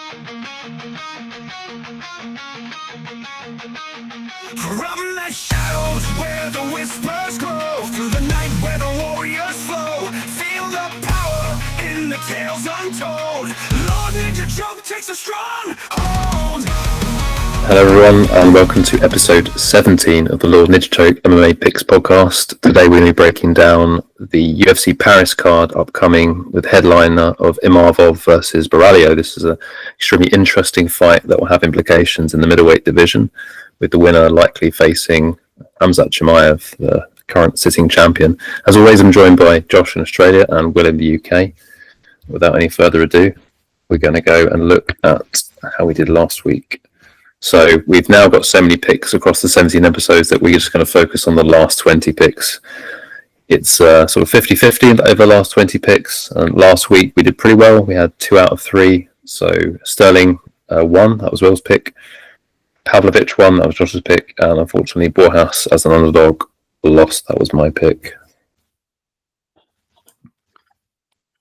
From the shadows where the whispers grow, through the night where the warriors flow, feel the power in the tales untold. Lord Ninja Choke takes a strong hold. Hello everyone and welcome to episode 17 of the Lord Ninja Choke MMA Picks podcast. Today we're going to be breaking down the UFC Paris card upcoming with headliner of Imavov versus Borralho. This is an extremely interesting fight that will have implications in the middleweight division, with the winner likely facing Khamzat Chimaev, the current sitting champion. As always, I'm joined by Josh in Australia and Will in the UK. Without any further ado, we're going to go and look at how we did last week. So we've now got so many picks across the 17 episodes that we're just going to focus on the last 20 picks. It's sort of 50-50 over the last 20 picks. And last week we did pretty well. We had 2 out of 3. So Sterling won, that was Will's pick. Pavlovich won, that was Josh's pick. And unfortunately Borjas as an underdog lost, that was my pick.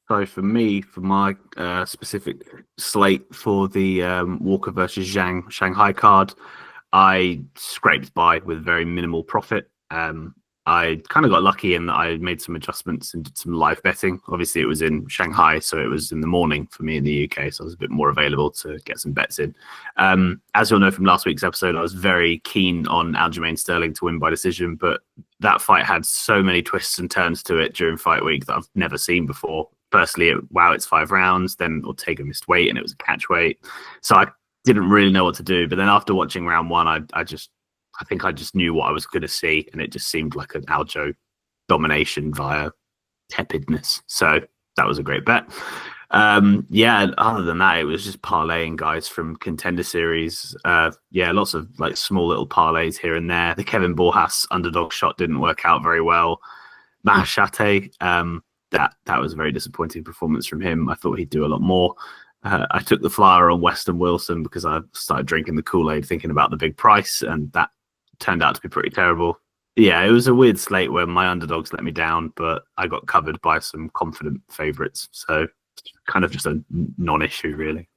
So for me, for my specific slate for the Walker versus Zhang Shanghai card, I scraped by with very minimal profit. I kind of got lucky in that I made some adjustments and did some live betting. Obviously, it was in Shanghai, so it was in the morning for me in the UK, so I was a bit more available to get some bets in. As you'll know from last week's episode, I was very keen on Aljamain Sterling to win by decision, but that fight had so many twists and turns to it during fight week that I've never seen before. Firstly, it's 5 rounds. Then Ortega missed weight and it was a catch weight. So I didn't really know what to do. But then after watching round 1, I think I just knew what I was going to see. And it just seemed like an Aljo domination via tepidness. So that was a great bet. Other than that, it was just parlaying guys from Contender Series. Lots of like small little parlays here and there. The Kevin Borjas underdog shot didn't work out very well. Mahashate, that was a very disappointing performance from him. I thought he'd do a lot more. I took the flyer on Weston Wilson because I started drinking the Kool-Aid thinking about the big price, and that turned out to be pretty terrible. Yeah, it was a weird slate where my underdogs let me down, but I got covered by some confident favourites. So kind of just a non-issue, really.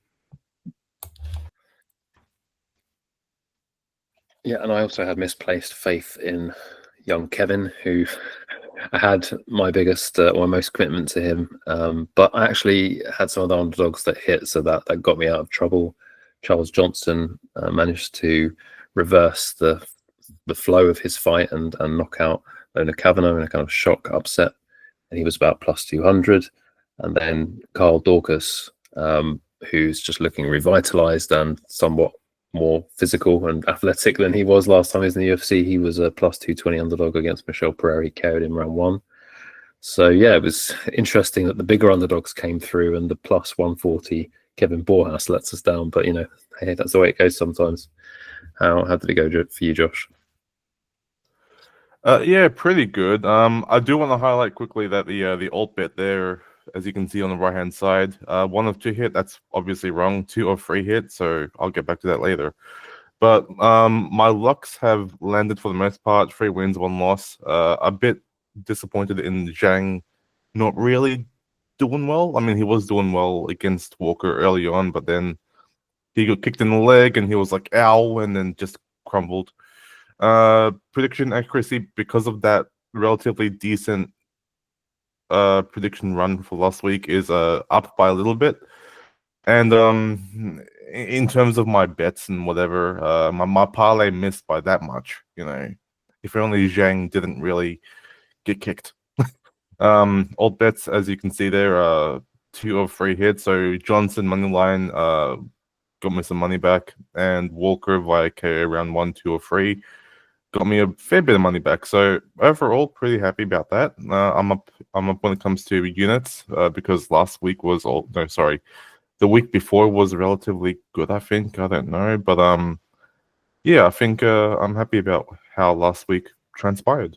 Yeah, and I also had misplaced faith in young Kevin, who I had my biggest or most commitment to him, but I actually had some other underdogs that hit, so that got me out of trouble. Charles Johnson managed to reverse the flow of his fight and knock out Lona Kavanagh in a kind of shock upset, and he was about plus 200. And then Carl Dorcas, who's just looking revitalized and somewhat more physical and athletic than he was last time he was in the UFC. He was a plus 220 underdog against Michel Pereira. He carried him round 1. So yeah, it was interesting that the bigger underdogs came through and the plus 140 Kevin Borjas lets us down. But hey, that's the way it goes sometimes. How did it go for you, Josh? Yeah, pretty good. I do want to highlight quickly that the alt bet there, as you can see on the right hand side, 1 of 2 hit. That's obviously wrong. 2 of 3 hit. So I'll get back to that later. But my lucks have landed for the most part. 3 wins, 1 loss. A bit disappointed in Zhang not really doing well. I mean, he was doing well against Walker early on, but then he got kicked in the leg and he was like, ow, and then just crumbled. Prediction accuracy, because of that relatively decent prediction run for last week, is up by a little bit. And in terms of my bets and whatever, my parlay missed by that much. If only Zhang didn't really get kicked. Alt bets, as you can see there, 2 of 3 hits. So Johnson moneyline got me some money back, and Walker via KO round 1, 2 of 3 got me a fair bit of money back. So overall, pretty happy about that. I'm up when it comes to units, because last week was the week before was relatively good. I think, I don't know, but yeah, I think I'm happy about how last week transpired.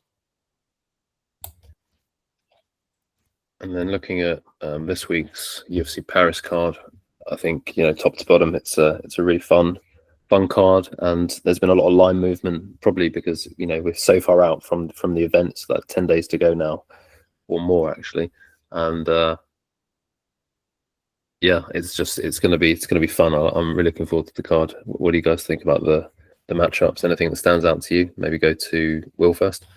And then looking at this week's UFC Paris card, I think top to bottom, it's a really fun card, and there's been a lot of line movement, probably because we're so far out from the event. It's like 10 days to go now, or more actually, and Yeah, it's gonna be fun. I'm really looking forward to the card. What do you guys think about the matchups? Anything that stands out to you? Maybe go to Will first.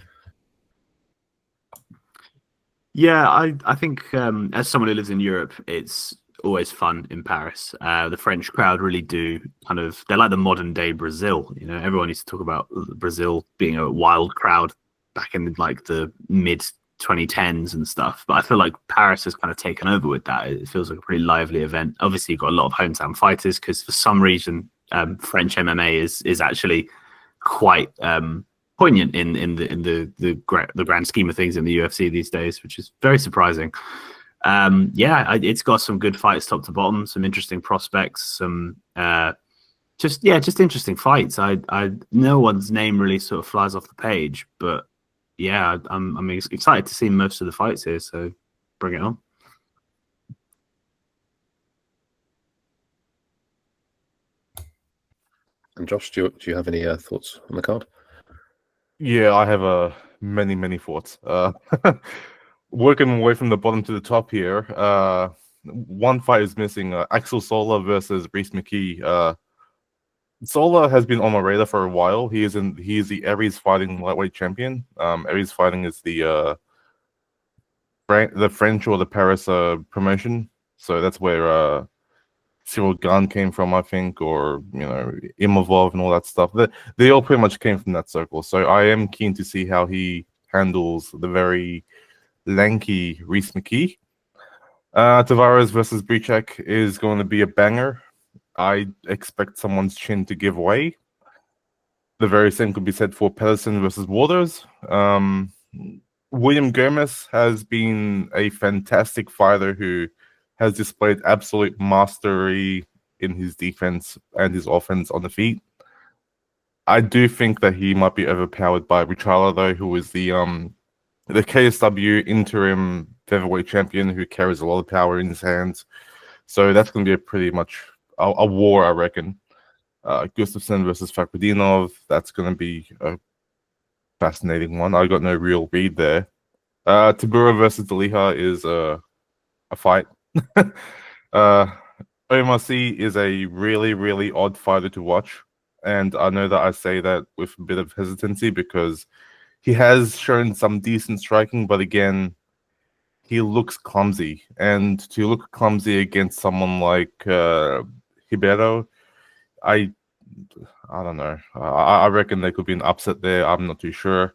Yeah, I think as someone who lives in Europe, it's always fun in Paris. The French crowd really do they're like the modern day Brazil. You know, everyone used to talk about Brazil being a wild crowd back in like the mid 2010s and stuff. But I feel like Paris has kind of taken over with that. It feels like a pretty lively event. Obviously, you've got a lot of hometown fighters because for some reason, French MMA is actually quite poignant in the grand scheme of things in the UFC these days, which is very surprising. It's got some good fights top to bottom, some interesting prospects, some just interesting fights. I no one's name really sort of flies off the page, but yeah, I'm excited to see most of the fights here. So bring it on. And Josh, do you have any thoughts on the card? Yeah, I have many thoughts. Working away from the bottom to the top here, one fight is missing. Axel Sola versus Reese McKee. Sola has been on my radar for a while. He is the Aries Fighting lightweight champion. Aries Fighting is the French or the Paris promotion. So that's where Cyril Gane came from, I think, or Imavov and all that stuff. They all pretty much came from that circle. So I am keen to see how he handles the very lanky Reese McKee. Tavares versus Bicek is going to be a banger. I expect someone's chin to give way. The very same could be said for Pedersen versus Waters. William Gomez has been a fantastic fighter who has displayed absolute mastery in his defense and his offense on the feet. I do think that he might be overpowered by Richala, though, who is the KSW interim featherweight champion who carries a lot of power in his hands. So that's going to be a pretty much a war, I reckon. Gustafsson versus Fakradinov, that's going to be a fascinating one. I got no real read there. Tabura versus Daliha is a fight. OMRC is a really odd fighter to watch, and I know that I say that with a bit of hesitancy because he has shown some decent striking, but again, he looks clumsy, and to look clumsy against someone like Ribeiro, I don't know. I reckon there could be an upset there. I'm not too sure.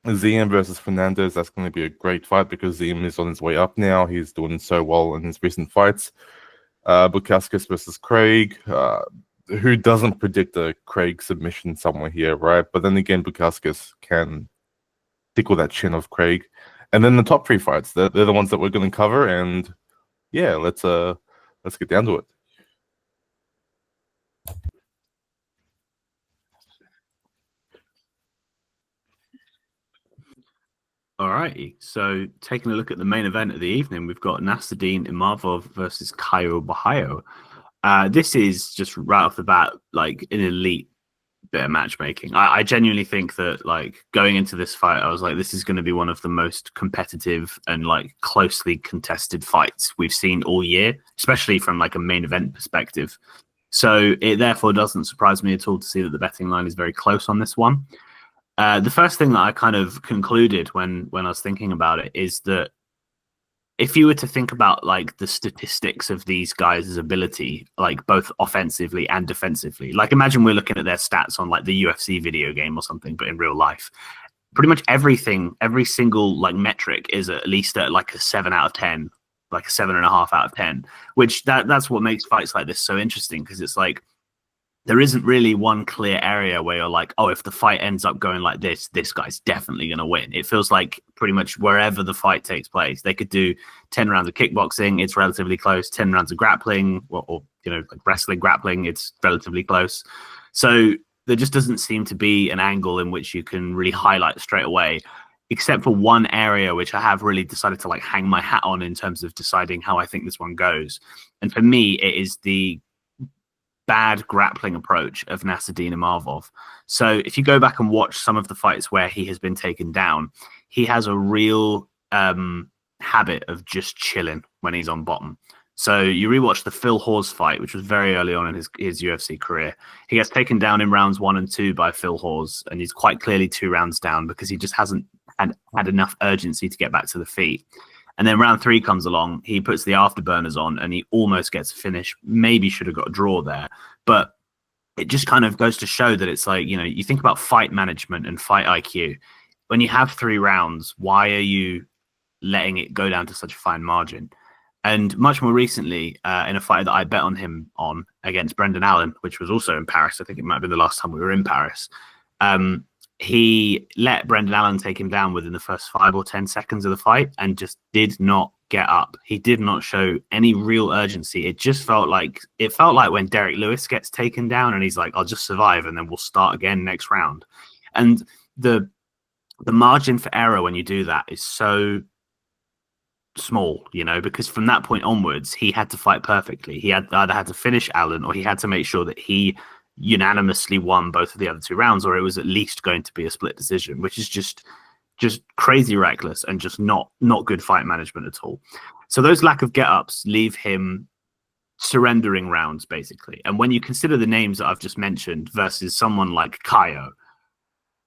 Ziem versus Fernandez, that's going to be a great fight because Ziem is on his way up now. He's doing so well in his recent fights. Bukauskas versus Craig. Who doesn't predict a Craig submission somewhere here, right? But then again, Bukauskas can tickle that chin of Craig. And then the top three fights, they're the ones that we're going to cover. And yeah, let's get down to it. All righty. So taking a look at the main event of the evening, we've got Nassourdine Imavov versus Caio Borralho. This is just right off the bat, like an elite bit of matchmaking. I genuinely think that like going into this fight, I was like, this is going to be one of the most competitive and like closely contested fights we've seen all year, especially from like a main event perspective. So it therefore doesn't surprise me at all to see that the betting line is very close on this one. The first thing that I kind of concluded when I was thinking about it is that if you were to think about like the statistics of these guys' ability, like both offensively and defensively, like imagine we're looking at their stats on like the UFC video game or something, but in real life, pretty much everything, every single like metric is at least at like a 7 out of 10, like a 7.5 out of 10, which that's what makes fights like this so interesting because it's like, there isn't really one clear area where you're like, oh, if the fight ends up going like this guy's definitely going to win. It feels like pretty much wherever the fight takes place, they could do 10 rounds of kickboxing, it's relatively close, 10 rounds of grappling, or like wrestling grappling, it's relatively close. So there just doesn't seem to be an angle in which you can really highlight straight away, except for one area, which I have really decided to like hang my hat on in terms of deciding how I think this one goes. And for me, it is the bad grappling approach of Nassourdine Imavov. So if you go back and watch some of the fights where he has been taken down, he has a real habit of just chilling when he's on bottom. So you rewatch the Phil Hawes fight, which was very early on in his UFC career. He gets taken down in rounds 1 and 2 by Phil Hawes, and he's quite clearly 2 rounds down because he just hasn't had enough urgency to get back to the feet. And then round 3 comes along, he puts the afterburners on, and he almost gets a finish. Maybe should have got a draw there, but it just kind of goes to show that it's like, you think about fight management and fight IQ. When you have 3 rounds, why are you letting it go down to such a fine margin? And much more recently, in a fight that I bet on him on against Brendan Allen, which was also in Paris, I think it might have been the last time we were in Paris, he let Brendan Allen take him down within the first 5 or 10 seconds of the fight and just did not get up. He did not show any real urgency. It felt like when Derek Lewis gets taken down and he's like, I'll just survive and then we'll start again next round. And the margin for error when you do that is so small, because from that point onwards, he had to fight perfectly. He either had to finish Allen or he had to make sure that he unanimously won both of the other 2 rounds, or it was at least going to be a split decision, which is just crazy reckless and just not good fight management at all. So those lack of get-ups leave him surrendering rounds, basically. And when you consider the names that I've just mentioned versus someone like Caio,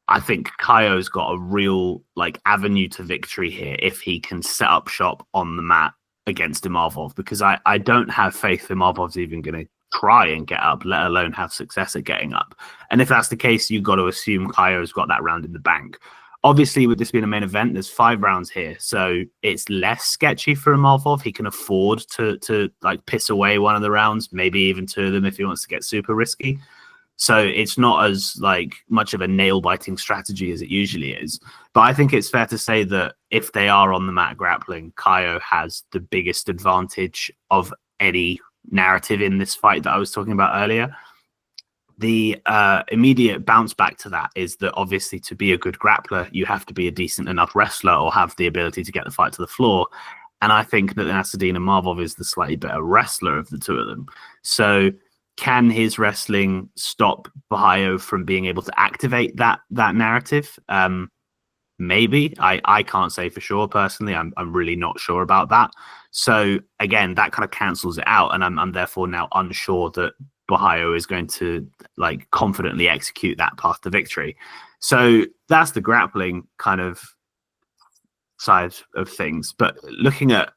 I think Caio's got a real avenue to victory here if he can set up shop on the mat against Imavov, because I don't have faith Imavov's even going to try and get up, let alone have success at getting up. And if that's the case, you've got to assume Caio's got that round in the bank. Obviously, with this being a main event, there's 5 rounds here, so it's less sketchy for Imavov. He can afford to piss away one of the rounds, maybe even 2 of them if he wants to get super risky. So it's not as much of a nail-biting strategy as it usually is. But I think it's fair to say that if they are on the mat grappling, Caio has the biggest advantage of any narrative in this fight that I was talking about earlier. The immediate bounce back to that is that obviously to be a good grappler, you have to be a decent enough wrestler or have the ability to get the fight to the floor. And I think that Nassourdine Imavov is the slightly better wrestler of the 2 of them. So can his wrestling stop Borralho from being able to activate that narrative? Maybe. I can't say for sure personally. I'm really not sure about that. So again, that kind of cancels it out, and I'm therefore now unsure that Borralho is going to confidently execute that path to victory. So that's the grappling kind of side of things. But looking at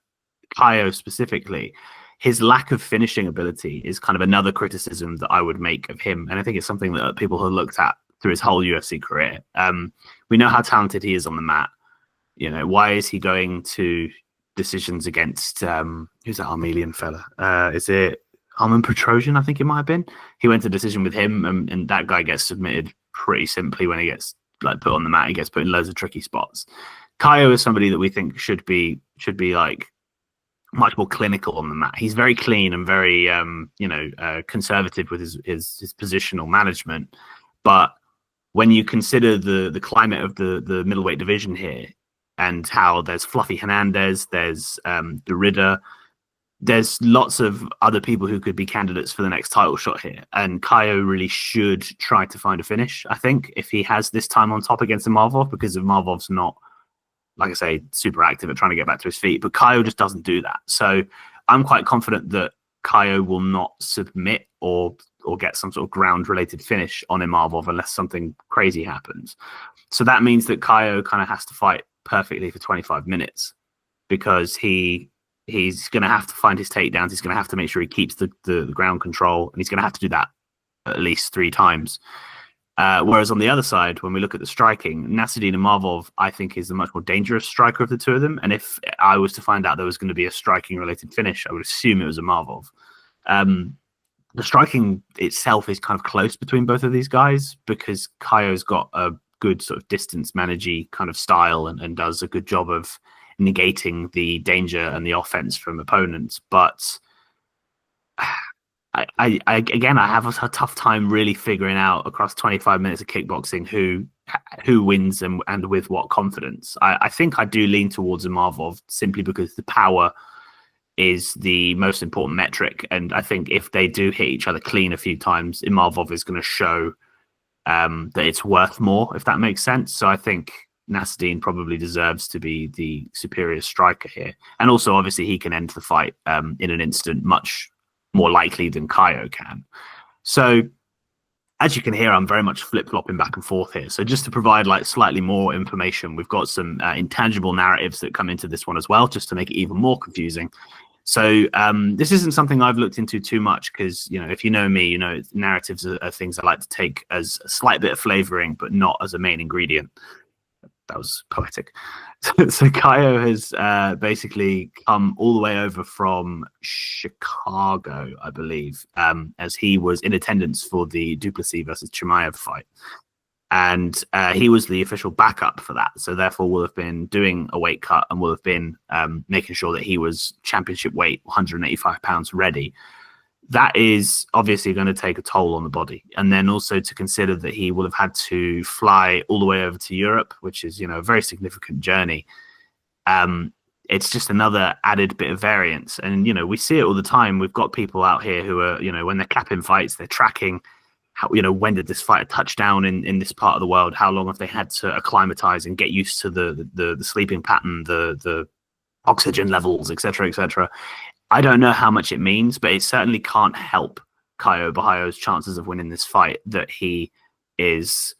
Caio specifically, his lack of finishing ability is kind of another criticism that I would make of him. And I think it's something that people have looked at through his whole UFC career. We know how talented he is on the mat. Why is he going to decisions against, who's that Armenian fella? Is it Armen Petrosian? I think it might have been. He went to decision with him, and that guy gets submitted pretty simply when he gets put on the mat. He gets put in loads of tricky spots. Caio is somebody that we think should be much more clinical on the mat. He's very clean and very conservative with his positional management. But when you consider the climate of the middleweight division here and how there's Fluffy Hernandez, there's Derrida, there's lots of other people who could be candidates for the next title shot here. And Caio really should try to find a finish, I think, if he has this time on top against Imavov, because Imavov's not, like I say, super active at trying to get back to his feet. But Caio just doesn't do that. So I'm quite confident that Caio will not submit or get some sort of ground-related finish on Imavov unless something crazy happens. So that means that Caio kind of has to fight perfectly for 25 minutes because he's going to have to find his takedowns. He's going to have to make sure he keeps the ground control, and he's going to have to do that at least 3 times. Whereas on the other side, when we look at the striking, Nassourdine Imavov, I think, is the much more dangerous striker of the 2 of them. And if I was to find out there was going to be a striking-related finish, I would assume it was Imavov. The striking itself is kind of close between both of these guys because Caio's got a good sort of distance managey kind of style and does a good job of negating the danger and the offense from opponents. But I have a tough time really figuring out across 25 minutes of kickboxing who wins and with what confidence. I think I do lean towards Imavov simply because the power is the most important metric. And I think if they do hit each other clean a few times, Imavov is going to show that it's worth more, if that makes sense. So I think, Nassourdine probably deserves to be the superior striker here. And also, obviously, he can end the fight in an instant, much more likely than Caio can. So, as you can hear, I'm very much flip-flopping back and forth here. So just to provide like slightly more information, we've got some intangible narratives that come into this one as well, just to make it even more confusing. So this isn't something I've looked into too much because, if you know me, narratives are things I like to take as a slight bit of flavoring, but not as a main ingredient. That was poetic. So Caio has basically come all the way over from Chicago, I believe, as he was in attendance for the Duplessis versus Chimaev fight. And he was the official backup for that. So therefore will have been doing a weight cut and will have been making sure that he was championship weight, 185 pounds ready. That is obviously going to take a toll on the body. And then also to consider that he will have had to fly all the way over to Europe, which is, a very significant journey. It's just another added bit of variance. And, we see it all the time. We've got people out here who are, when they're capping fights, they're tracking how, when did this fighter touch down in this part of the world? How long have they had to acclimatize and get used to the sleeping pattern, the oxygen levels, et cetera, et cetera. I don't know how much it means, but it certainly can't help Caio Borralho's chances of winning this fight that he is,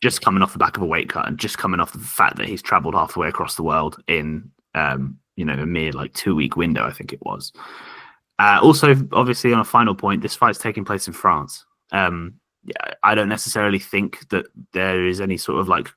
just coming off the back of a weight cut and just coming off the fact that he's traveled half the way across the world in, a mere 2-week window, I think it was. Also, obviously, on a final point, this fight's taking place in France. I don't necessarily think that there is any sort of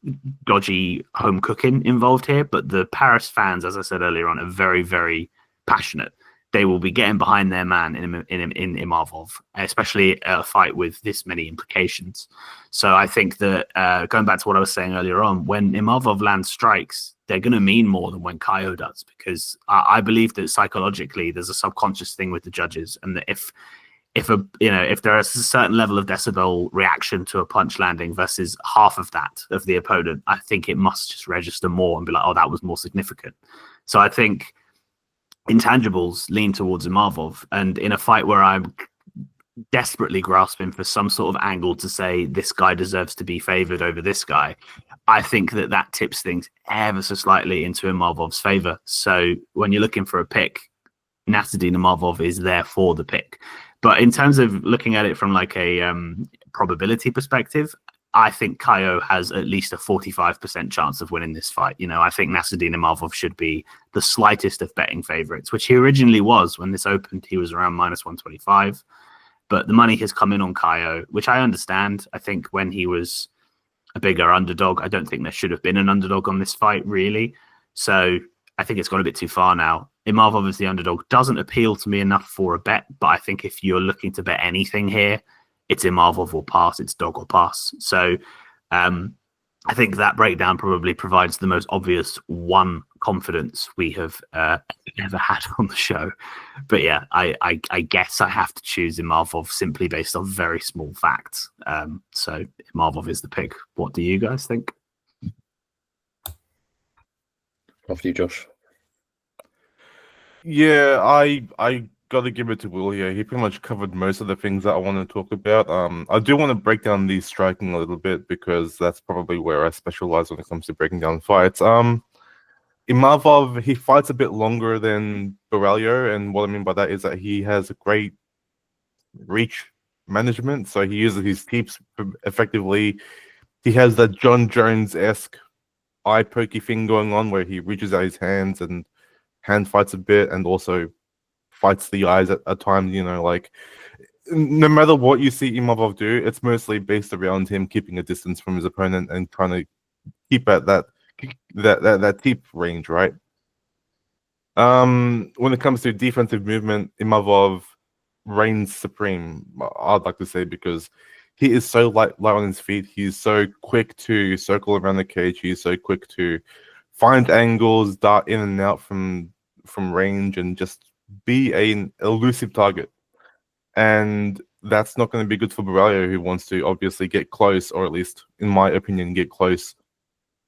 dodgy home cooking involved here, but the Paris fans, as I said earlier on, are very, very passionate. They will be getting behind their man in Imavov, especially a fight with this many implications. So I think that going back to what I was saying earlier on, when Imavov lands strikes, they're going to mean more than when Caio does, because I believe that psychologically there's a subconscious thing with the judges, and that if there is a certain level of decibel reaction to a punch landing versus half of that of the opponent, I think it must just register more and be like, oh, that was more significant. So I think intangibles lean towards Imavov, and in a fight where I'm desperately grasping for some sort of angle to say this guy deserves to be favored over this guy, I think that tips things ever so slightly into Imavov's favor. So when you're looking for a pick, Nassourdine Imavov is there for the pick. But in terms of looking at it from a probability perspective, I think Caio has at least a 45% chance of winning this fight. I think Nassourdine Imavov should be the slightest of betting favorites, which he originally was when this opened. He was around -125. But the money has come in on Caio, which I understand. I think when he was a bigger underdog, I don't think there should have been an underdog on this fight, really. So I think it's gone a bit too far now. Imavov as the underdog doesn't appeal to me enough for a bet, but I think if you're looking to bet anything here, it's Imavov or pass, it's dog or pass. So I think that breakdown probably provides the most obvious one confidence we have ever had on the show. But yeah, I guess I have to choose Imavov simply based on very small facts. So Imavov is the pick. What do you guys think? After you, Josh. Yeah, I got to give it to Will here. He pretty much covered most of the things that I want to talk about. I do want to break down the striking a little bit because that's probably where I specialize when it comes to breaking down fights. Imavov, he fights a bit longer than Borralho, and what I mean by that is that he has a great reach management, so he uses his teeps effectively. He has that John Jones-esque eye pokey thing going on where he reaches out his hands and hand fights a bit, and also fights the eyes at times. No matter what you see Imavov do, it's mostly based around him keeping a distance from his opponent and trying to keep at that deep range, right? When it comes to defensive movement, Imavov reigns supreme, I'd like to say, because he is so light on his feet. He's so quick to circle around the cage. He's so quick to find angles, dart in and out from range, and just be an elusive target. And that's not going to be good for Borralho, who wants to obviously get close, or at least, in my opinion, get close,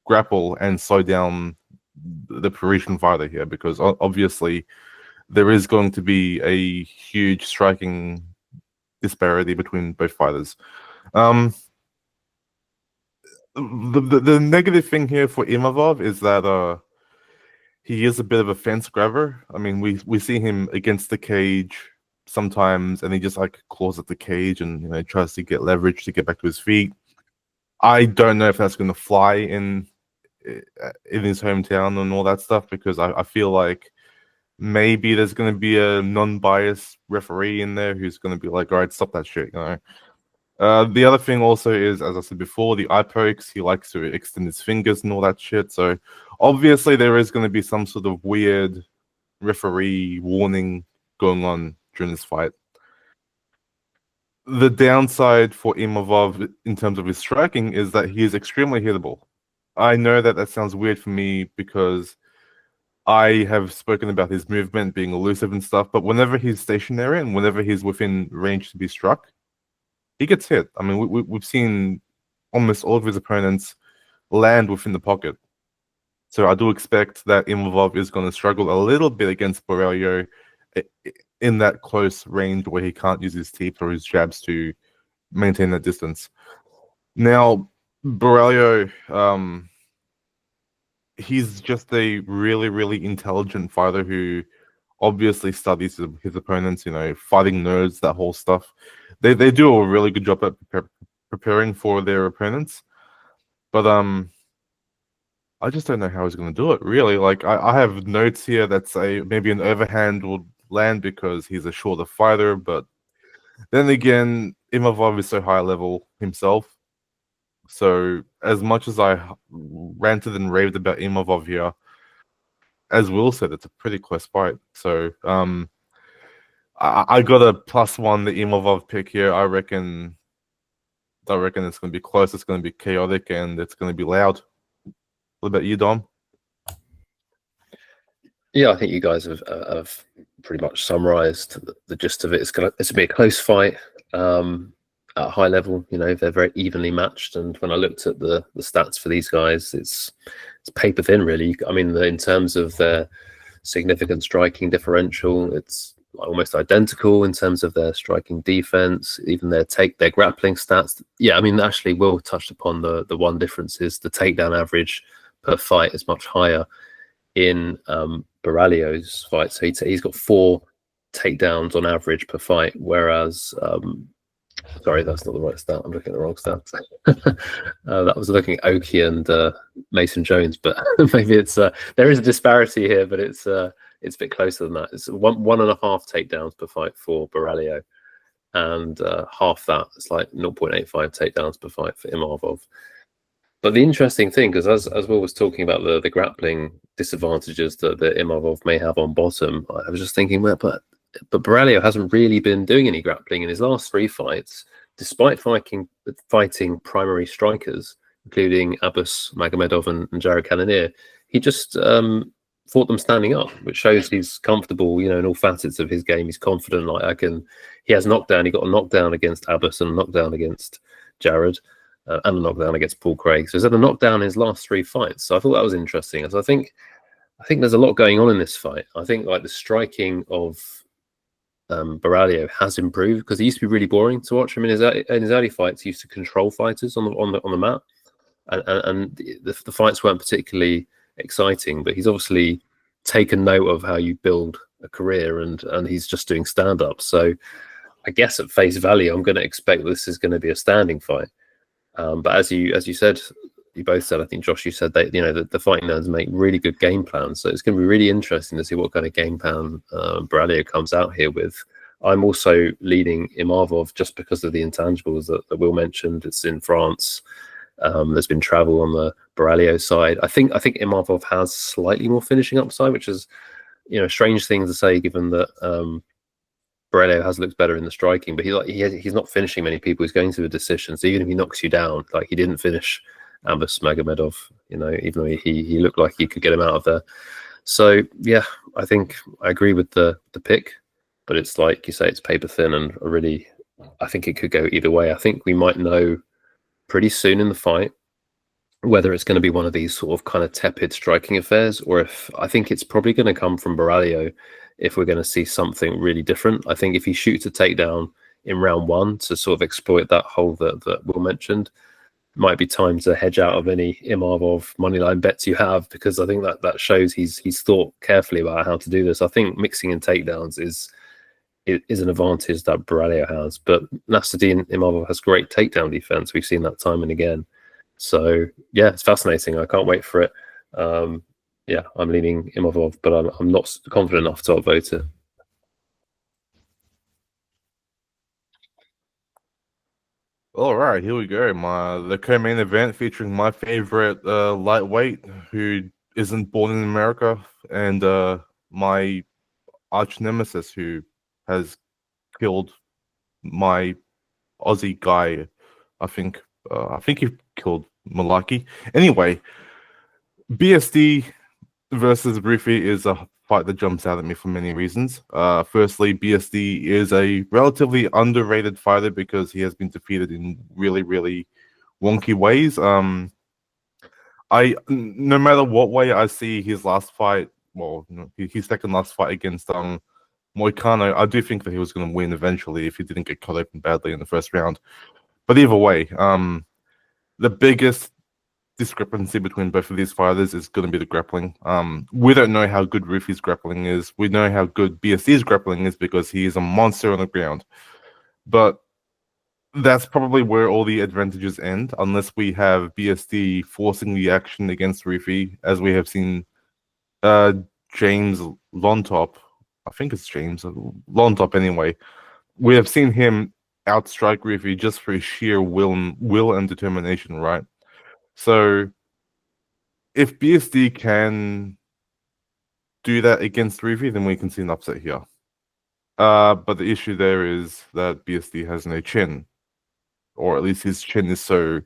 grapple, and slow down the Parisian fighter here, because obviously there is going to be a huge striking disparity between both fighters. The negative thing here for Imavov is that he is a bit of a fence grabber. I mean, we see him against the cage sometimes, and he just like claws at the cage and tries to get leverage to get back to his feet. I don't know if that's going to fly in his hometown and all that stuff, because I feel like maybe there's going to be a non-biased referee in there who's going to be like, all right, stop that shit, The other thing also is, as I said before, the eye pokes. He likes to extend his fingers and all that shit. So obviously there is going to be some sort of weird referee warning going on during this fight. The downside for Imavov in terms of his striking is that he is extremely hittable. I know that sounds weird for me because I have spoken about his movement being elusive and stuff, but whenever he's stationary and whenever he's within range to be struck, he gets hit. I mean, we've seen almost all of his opponents land within the pocket. So I do expect that Imavov is going to struggle a little bit against Borralho in that close range where he can't use his teeth or his jabs to maintain that distance. Now, Borralho, he's just a really, really intelligent fighter who obviously studies his opponents, fighting nerds, that whole stuff. They do a really good job at preparing for their opponents. But I just don't know how he's going to do it, really. Like, I have notes here that say maybe an overhand will land because he's a shorter fighter, but then again, Imavov is so high level himself. So as much as I ranted and raved about Imavov here, as Will said, it's a pretty close fight. So I got a +1 the Imavov pick here. I reckon it's going to be close. It's going to be chaotic, and it's going to be loud. What about you, Dom? Yeah, I think you guys have pretty much summarised the gist of it. It's going to be a close fight at a high level. They're very evenly matched, and when I looked at the stats for these guys, it's paper thin, really. I mean, in terms of their significant striking differential, it's almost identical in terms of their striking defense, even their grappling stats. Yeah, I mean, actually, Will touched upon the one difference is the takedown average per fight is much higher in Borralho's fight. So he's got 4 takedowns on average per fight, whereas sorry, that's not the right stat. I'm looking at the wrong stat. That was looking at Oki and Mason Jones, but maybe it's there is a disparity here, but it's a bit closer than that. It's 1.5 takedowns per fight for Borralho, and half that. It's like 0.85 takedowns per fight for Imavov. But the interesting thing, because as Will was talking about the grappling disadvantages that Imavov may have on bottom, I was just thinking, well, but Borralho hasn't really been doing any grappling in his last 3 fights, despite fighting primary strikers, including Abbas Magomedov and Jared Cannonier. He just fought them standing up, which shows he's comfortable, in all facets of his game. He's confident. He has knockdown. He got a knockdown against Abbas and a knockdown against Jared. And a knockdown against Paul Craig. So he's had a knockdown in his last 3 fights. So I thought that was interesting. So I think there's a lot going on in this fight. I think the striking of Borralho has improved, because he used to be really boring to watch. I mean, in his early fights, he used to control fighters on the mat, and the fights weren't particularly exciting. But he's obviously taken note of how you build a career, and he's just doing stand-up. So I guess at face value, I'm going to expect this is going to be a standing fight. But as you said, you both said, I think Josh, you said that the fighting nerds make really good game plans. So it's going to be really interesting to see what kind of game plan Borralho comes out here with. I'm also leading Imavov just because of the intangibles that Will mentioned. It's in France. There's been travel on the Borralho side. I think Imavov has slightly more finishing upside, which is a strange thing to say given that Borralho has looked better in the striking, but he's not finishing many people. He's going to a decision. So even if he knocks you down, he didn't finish Abbas Magomedov, even though he looked like he could get him out of there. So yeah, I think I agree with the pick, but it's like you say, it's paper thin, and I think it could go either way. I think we might know pretty soon in the fight whether it's going to be one of these sort of kind of tepid striking affairs, or if I think it's probably going to come from Borralho if we're going to see something really different. I think if he shoots a takedown in round 1 to sort of exploit that hole that Will mentioned, might be time to hedge out of any Imavov moneyline bets you have, because I think that shows he's thought carefully about how to do this. I think mixing in takedowns is an advantage that Borralho has, but Nassourdine Imavov has great takedown defense. We've seen that time and again. So yeah, it's fascinating. I can't wait for it. Yeah, I'm leaning Imavov, but I'm not confident enough to upvote it. All right, here we go. The co-main event featuring my favorite lightweight who isn't born in America, and my arch nemesis who has killed my Aussie guy. I think he killed Malaki. Anyway, BSD versus Ruffy is a fight that jumps out at me for many reasons. Firstly, BSD is a relatively underrated fighter because he has been defeated in really, really wonky ways. No matter what way I see his last fight, well, his second last fight against Moicano, I do think that he was going to win eventually if he didn't get cut open badly in the first round. But either way, the biggest discrepancy between both of these fighters is going to be the grappling. We don't know how good Ruffy's grappling is. We know how good BSD's grappling is because he is a monster on the ground. But that's probably where all the advantages end, unless we have BSD forcing the action against Ruffy, as we have seen James Lontop, I think it's James Lontop anyway. We have seen him outstrike Ruffy just for his sheer will and determination, right? So if BSD can do that against Ruffy, then we can see an upset here. But the issue there is that BSD has no chin, or at least his chin is so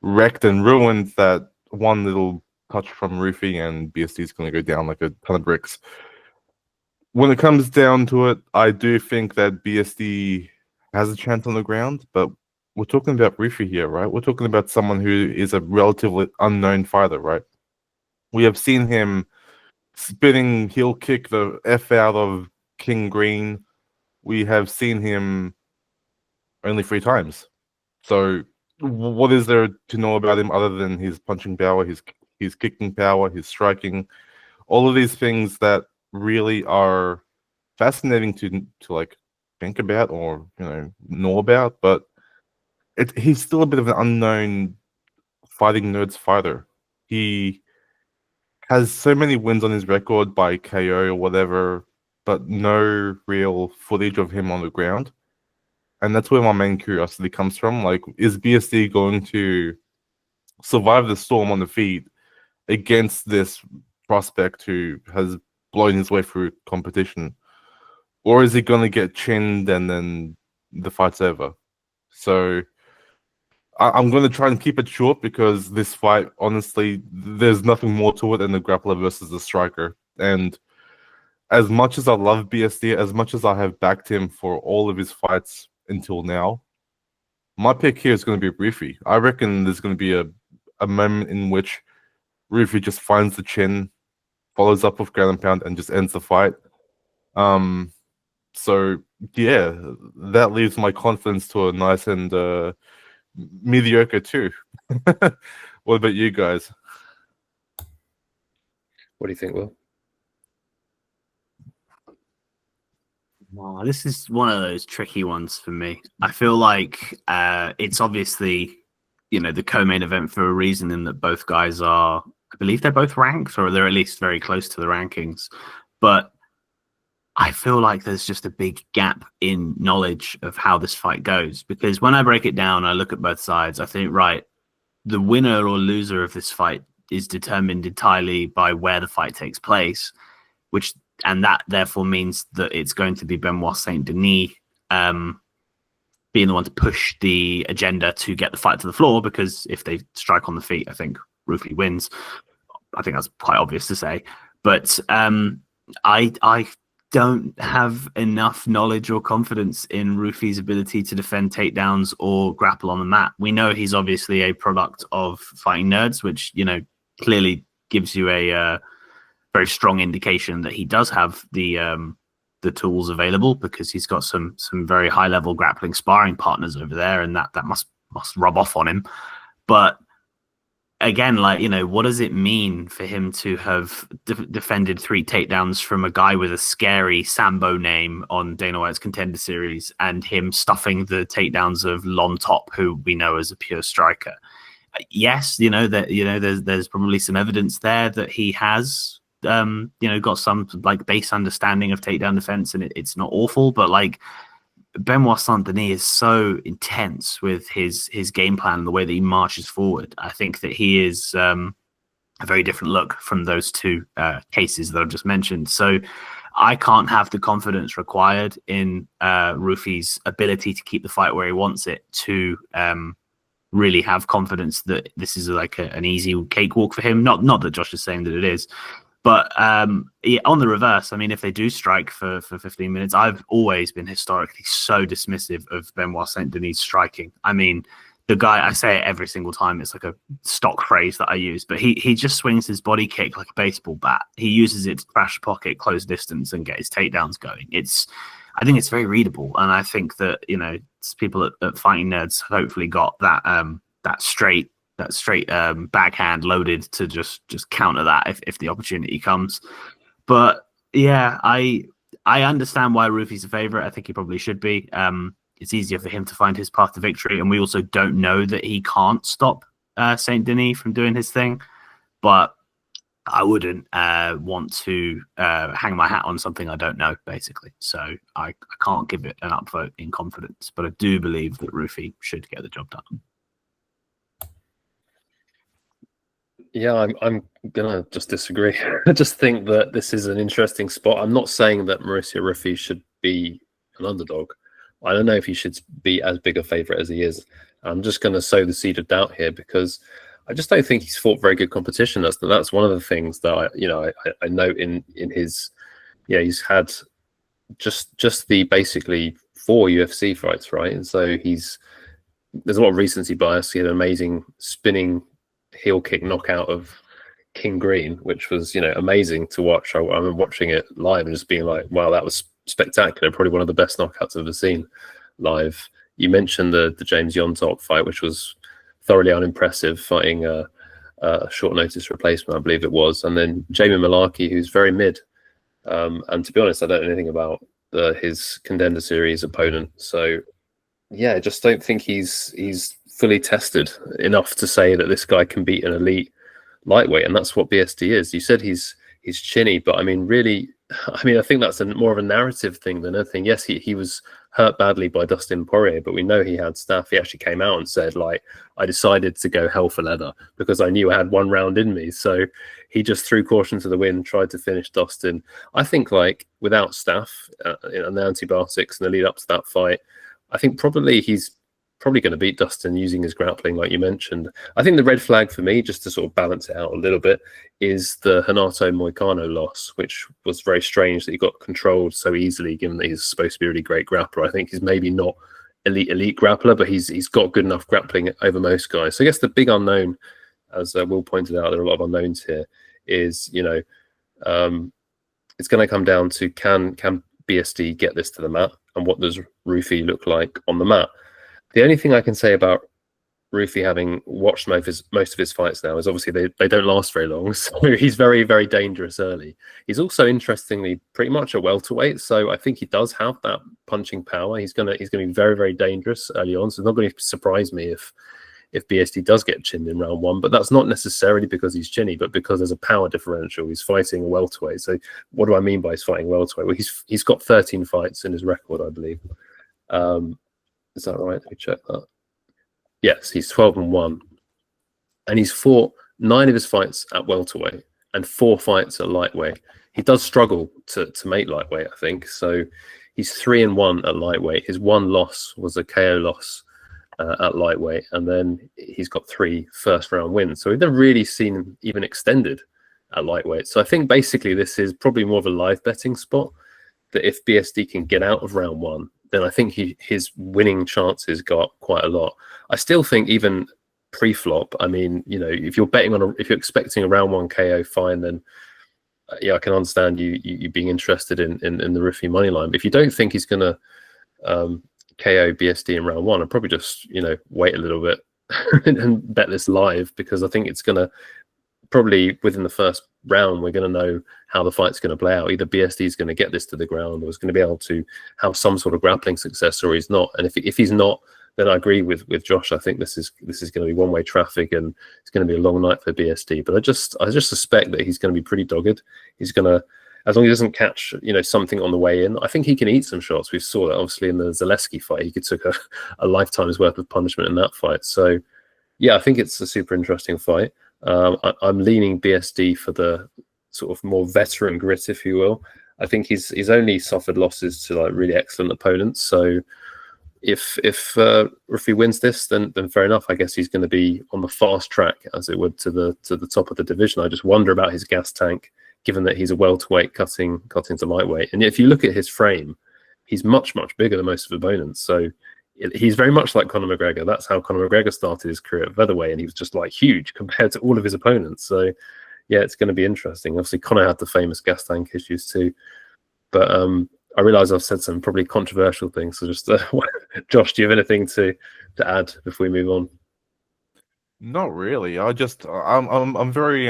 wrecked and ruined that one little touch from Ruffy and BSD is going to go down like a ton of bricks. When it comes down to it, I do think that BSD has a chance on the ground, but we're talking about Ruffy here, right? We're talking about someone who is a relatively unknown fighter, right? We have seen him spinning heel kick the F out of King Green. We have seen him only 3 times. So what is there to know about him other than his punching power, his kicking power, his striking, all of these things that really are fascinating to like think about or know about, but he's still a bit of an unknown fighting nerds fighter. He has so many wins on his record by KO or whatever, but no real footage of him on the ground. And that's where my main curiosity comes from. Like, is BSD going to survive the storm on the feet against this prospect who has blown his way through competition? Or is he going to get chinned and then the fight's over? So I'm going to try and keep it short because this fight, honestly, there's nothing more to it than the grappler versus the striker. And as much as I love BSD, as much as I have backed him for all of his fights until now, my pick here is going to be Ruffy. I reckon there's going to be a moment in which Ruffy just finds the chin, follows up with ground and pound, and just ends the fight. So yeah, that leaves my confidence to a nice and mediocre too. What about you guys? What do you think, Will? Oh, this is one of those tricky ones for me. I feel like it's obviously, the co-main event for a reason, in that both guys are, I believe they're both ranked, or they're at least very close to the rankings. But I feel like there's just a big gap in knowledge of how this fight goes. Because when I break it down, I look at both sides, I think, right, the winner or loser of this fight is determined entirely by where the fight takes place, and that therefore means that it's going to be Benoit Saint Denis being the one to push the agenda to get the fight to the floor, because if they strike on the feet, I think Ruffy wins. I think that's quite obvious to say. But I don't have enough knowledge or confidence in Ruffy's ability to defend takedowns or grapple on the mat. We know he's obviously a product of Fighting Nerds, which, clearly gives you a very strong indication that he does have the tools available, because he's got some very high level grappling sparring partners over there, and that must rub off on him. But again, like, what does it mean for him to have defended 3 takedowns from a guy with a scary Sambo name on Dana White's Contender Series, and him stuffing the takedowns of Lon Top, who we know as a pure striker? Yes, there's probably some evidence there that he has got some like base understanding of takedown defense, and it's not awful, but like Benoit Saint-Denis is so intense with his game plan and the way that he marches forward. I think that he is a very different look from those 2 cases that I've just mentioned. So I can't have the confidence required in Ruffy's ability to keep the fight where he wants it to really have confidence that this is like an easy cakewalk for him. Not that Josh is saying that it is. But on the reverse, I mean, if they do strike for 15 minutes, I've always been historically so dismissive of Benoit Saint-Denis striking. I mean, the guy, I say it every single time. It's like a stock phrase that I use, but he just swings his body kick like a baseball bat. He uses it to crash pocket, close distance, and get his takedowns going. I think it's very readable, and I think that people at Fighting Nerds have hopefully got that straight backhand loaded to just counter that if the opportunity comes. But yeah, I understand why Ruffy's a favorite. I think he probably should be. It's easier for him to find his path to victory, and we also don't know that he can't stop Saint Denis from doing his thing. But I wouldn't want to hang my hat on something I don't know, basically. So I can't give it an upvote in confidence, but I do believe that Ruffy should get the job done. Yeah, I'm gonna just disagree. I just think that this is an interesting spot. I'm not saying that Mauricio Ruffy should be an underdog. I don't know if he should be as big a favorite as he is. I'm just going to sow the seed of doubt here because I just don't think he's fought very good competition. That's one of the things that I note in his. Yeah, he's had just the basically 4 UFC fights, right? And so there's a lot of recency bias. He had an amazing spinning heel kick knockout of King Green, which was amazing to watch. I remember watching it live and just being like, wow, that was spectacular. Probably one of the best knockouts I've ever seen live. You mentioned the James Yontop fight, which was thoroughly unimpressive, fighting a short notice replacement, I believe it was. And then Jamie Malarkey, who's very mid. And to be honest, I don't know anything about his Contender Series opponent. So yeah, I just don't think he's fully tested enough to say that this guy can beat an elite lightweight, and that's what BSD is. You said he's chinny, but I mean, really, I think that's more of a narrative thing than anything. Yes, he was hurt badly by Dustin Poirier, but we know he had stuff. He actually came out and said, like, I decided to go hell for leather because I knew I had 1 round in me. So he just threw caution to the wind, tried to finish Dustin. I think, like, without staff and the antibiotics and the lead up to that fight, I think probably he's probably going to beat Dustin using his grappling, like you mentioned. I think the red flag for me, just to sort of balance it out a little bit, is the Renato Moicano loss, which was very strange that he got controlled so easily, given that he's supposed to be a really great grappler. I think he's maybe not elite grappler, but he's got good enough grappling over most guys. So I guess the big unknown, as Will pointed out, there are a lot of unknowns here, is, it's going to come down to can BSD get this to the mat, and what does Ruffy look like on the mat? The only thing I can say about Ruffy, having watched most of his fights now, is obviously they don't last very long. So he's very, very dangerous early. He's also, interestingly, pretty much a welterweight. So I think he does have that punching power. He's gonna be very, very dangerous early on. So it's not going to surprise me if BSD does get chinned in round 1. But that's not necessarily because he's chinny, but because there's a power differential. He's fighting a welterweight. So what do I mean by he's fighting welterweight? Well, he's got 13 fights in his record, I believe. Is that right? Let me check that. Yes, he's 12-1, and he's fought 9 of his fights at welterweight and 4 fights at lightweight. He does struggle to make lightweight, I think. So he's 3-1 at lightweight. His 1 loss was a KO loss at lightweight, and then he's got 3 first-round wins. So we've never really seen him even extended at lightweight. So I think basically this is probably more of a live betting spot, that if BSD can get out of round 1, then I think his winning chances go up quite a lot. I still think even pre-flop, I mean, if you're betting if you're expecting a round 1 KO, fine, then yeah, I can understand you being interested in the Ruffy money line. But if you don't think he's going to KO BSD in round 1, I'd probably just wait a little bit and bet this live, because I think it's going to probably within the first round, we're going to know how the fight's going to play out. Either BSD is going to get this to the ground, or is going to be able to have some sort of grappling success, or he's not. And if he's not, then I agree with Josh. I think this is going to be one-way traffic, and it's going to be a long night for BSD. But I just suspect that he's going to be pretty dogged. He's going to, as long as he doesn't catch something on the way in, I think he can eat some shots. We saw that obviously in the Zaleski fight. He took a lifetime's worth of punishment in that fight. So yeah, I think it's a super interesting fight. I'm leaning BSD for the sort of more veteran grit, if you will. I think he's only suffered losses to like really excellent opponents. So if Ruffy wins this, then fair enough. I guess he's going to be on the fast track, as it would, to the top of the division. I just wonder about his gas tank, given that he's a welterweight cutting to lightweight. And if you look at his frame, he's much bigger than most of his opponents. So he's very much like Conor McGregor. That's how Conor McGregor started his career at featherweight, and he was just like huge compared to all of his opponents. So yeah, it's going to be interesting. Obviously, Conor had the famous gas tank issues too. But I realise I've said some probably controversial things. So just Josh, do you have anything to add before we move on? Not really. I'm very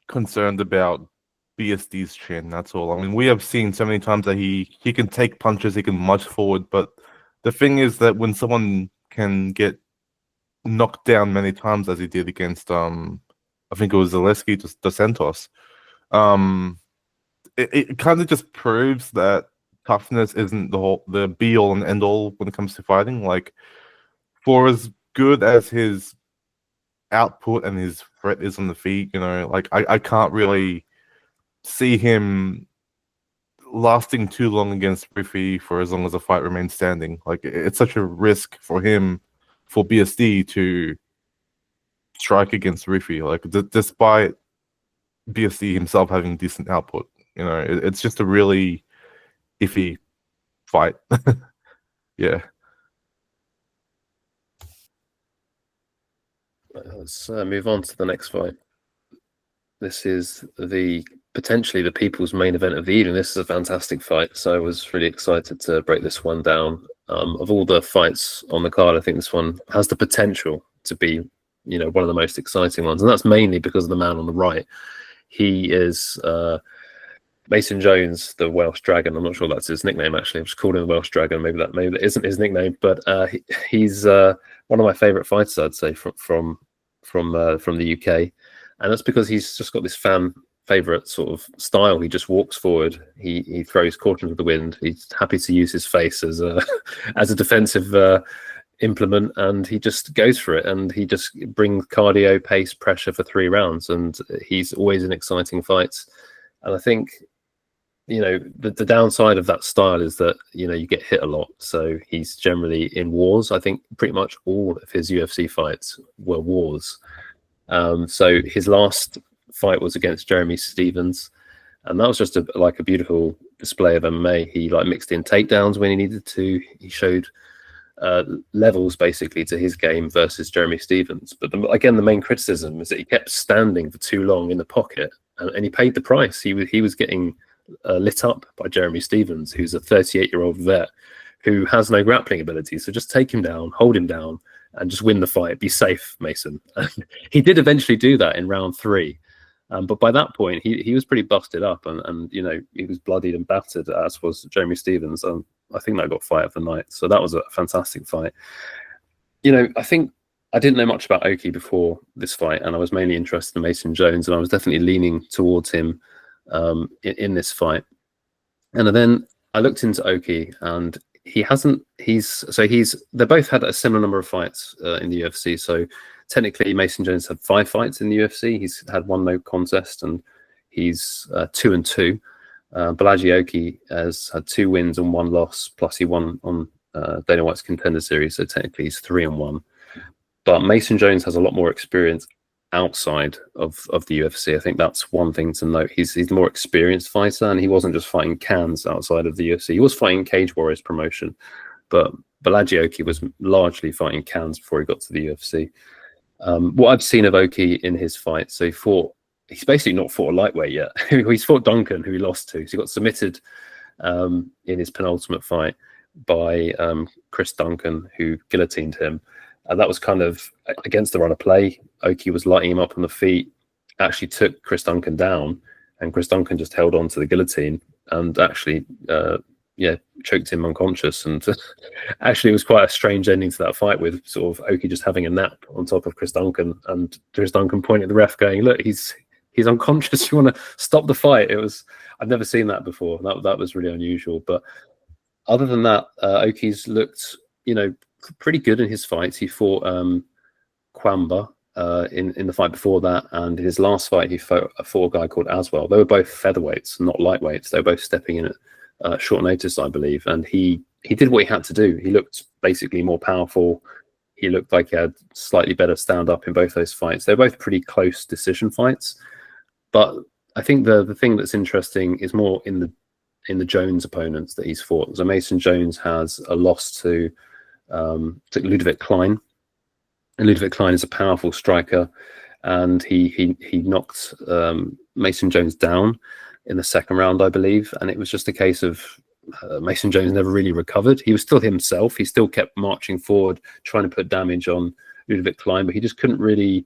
concerned about BSD's chin. That's all. I mean, we have seen so many times that he can take punches, he can march forward, but the thing is that when someone can get knocked down many times, as he did against I think it was Zaleski dos Santos, it kind of just proves that toughness isn't the be all and end all when it comes to fighting. Like, for as good as his output and his threat is on the feet, like I can't really see him lasting too long against Ruffy for as long as the fight remains standing. Like, it's such a risk for him, for BSD to strike against Ruffy. Like, despite BSD himself having decent output, it's just a really iffy fight. Yeah. Let's move on to the next fight. This is potentially the people's main event of the evening. This is a fantastic fight, so I was really excited to break this one down. Of all the fights on the card, I think this one has the potential to be, one of the most exciting ones, and that's mainly because of the man on the right. He is Mason Jones, the Welsh Dragon. I'm not sure that's his nickname, actually. I've just called him the Welsh Dragon. Maybe that isn't his nickname, but he's one of my favourite fighters, I'd say, from the UK, and that's because he's just got this fan favourite sort of style. He just walks forward. He throws caution to the wind. He's happy to use his face as a defensive implement, and he just goes for it. And he just brings cardio, pace, pressure for 3 rounds, and he's always in exciting fights. And I think, the downside of that style is that, you get hit a lot. So he's generally in wars. I think pretty much all of his UFC fights were wars. So his last fight was against Jeremy Stephens, and that was just a beautiful display of MMA. He mixed in takedowns when he needed to. He showed levels basically to his game versus Jeremy Stephens. But again, the main criticism is that he kept standing for too long in the pocket, and he paid the price. He was getting lit up by Jeremy Stephens, who's a 38-year-old vet who has no grappling ability. So just take him down, hold him down, and just win the fight. Be safe, Mason. He did eventually do that in round 3. But by that point, he was pretty busted up, and he was bloodied and battered, as was Jeremy Stephens. And I think that got fight of the night. So that was a fantastic fight. I think I didn't know much about Oki before this fight, and I was mainly interested in Mason Jones, and I was definitely leaning towards him in this fight. And then I looked into Oki, and they both had a similar number of fights in the UFC. So technically, Mason Jones had 5 fights in the UFC. He's had 1 no contest, and he's 2-2. Bolaji Oki has had 2 wins and 1 loss, plus he won on Dana White's Contender Series. So technically, he's 3-1. But Mason Jones has a lot more experience outside of the UFC. I think that's one thing to note. He's a more experienced fighter, and he wasn't just fighting cans outside of the UFC. He was fighting Cage Warriors promotion, but Bolaji Oki was largely fighting cans before he got to the UFC. What I've seen of Oki in his fight, so he's basically not fought a lightweight yet. He's fought Duncan, who he lost to. So he got submitted in his penultimate fight by Chris Duncan, who guillotined him. And that was kind of against the run of play. Oki was lighting him up on the feet, actually took Chris Duncan down, and Chris Duncan just held on to the guillotine and actually, choked him unconscious. And actually, it was quite a strange ending to that fight, with sort of Oki just having a nap on top of Chris Duncan, and Chris Duncan pointing at the ref, going, "Look, he's unconscious. You want to stop the fight?" I've never seen that before. That was really unusual. But other than that, Oki's looked, pretty good in his fights. He fought Kwamba in the fight before that, and his last fight he fought a guy called Aswell. They were both featherweights, not lightweights. They were both stepping in at short notice, I believe, and he did what he had to do. He looked basically more powerful. He looked like he had slightly better stand up in both those fights. They're both pretty close decision fights, but I think the thing that's interesting is more in the Jones opponents that he's fought. So Mason Jones has a loss to Ludovic Klein. And Ludovic Klein is a powerful striker, and he knocked Mason Jones down in the second round, I believe. And it was just a case of Mason Jones never really recovered. He was still himself. He still kept marching forward, trying to put damage on Ludovic Klein, but he just couldn't really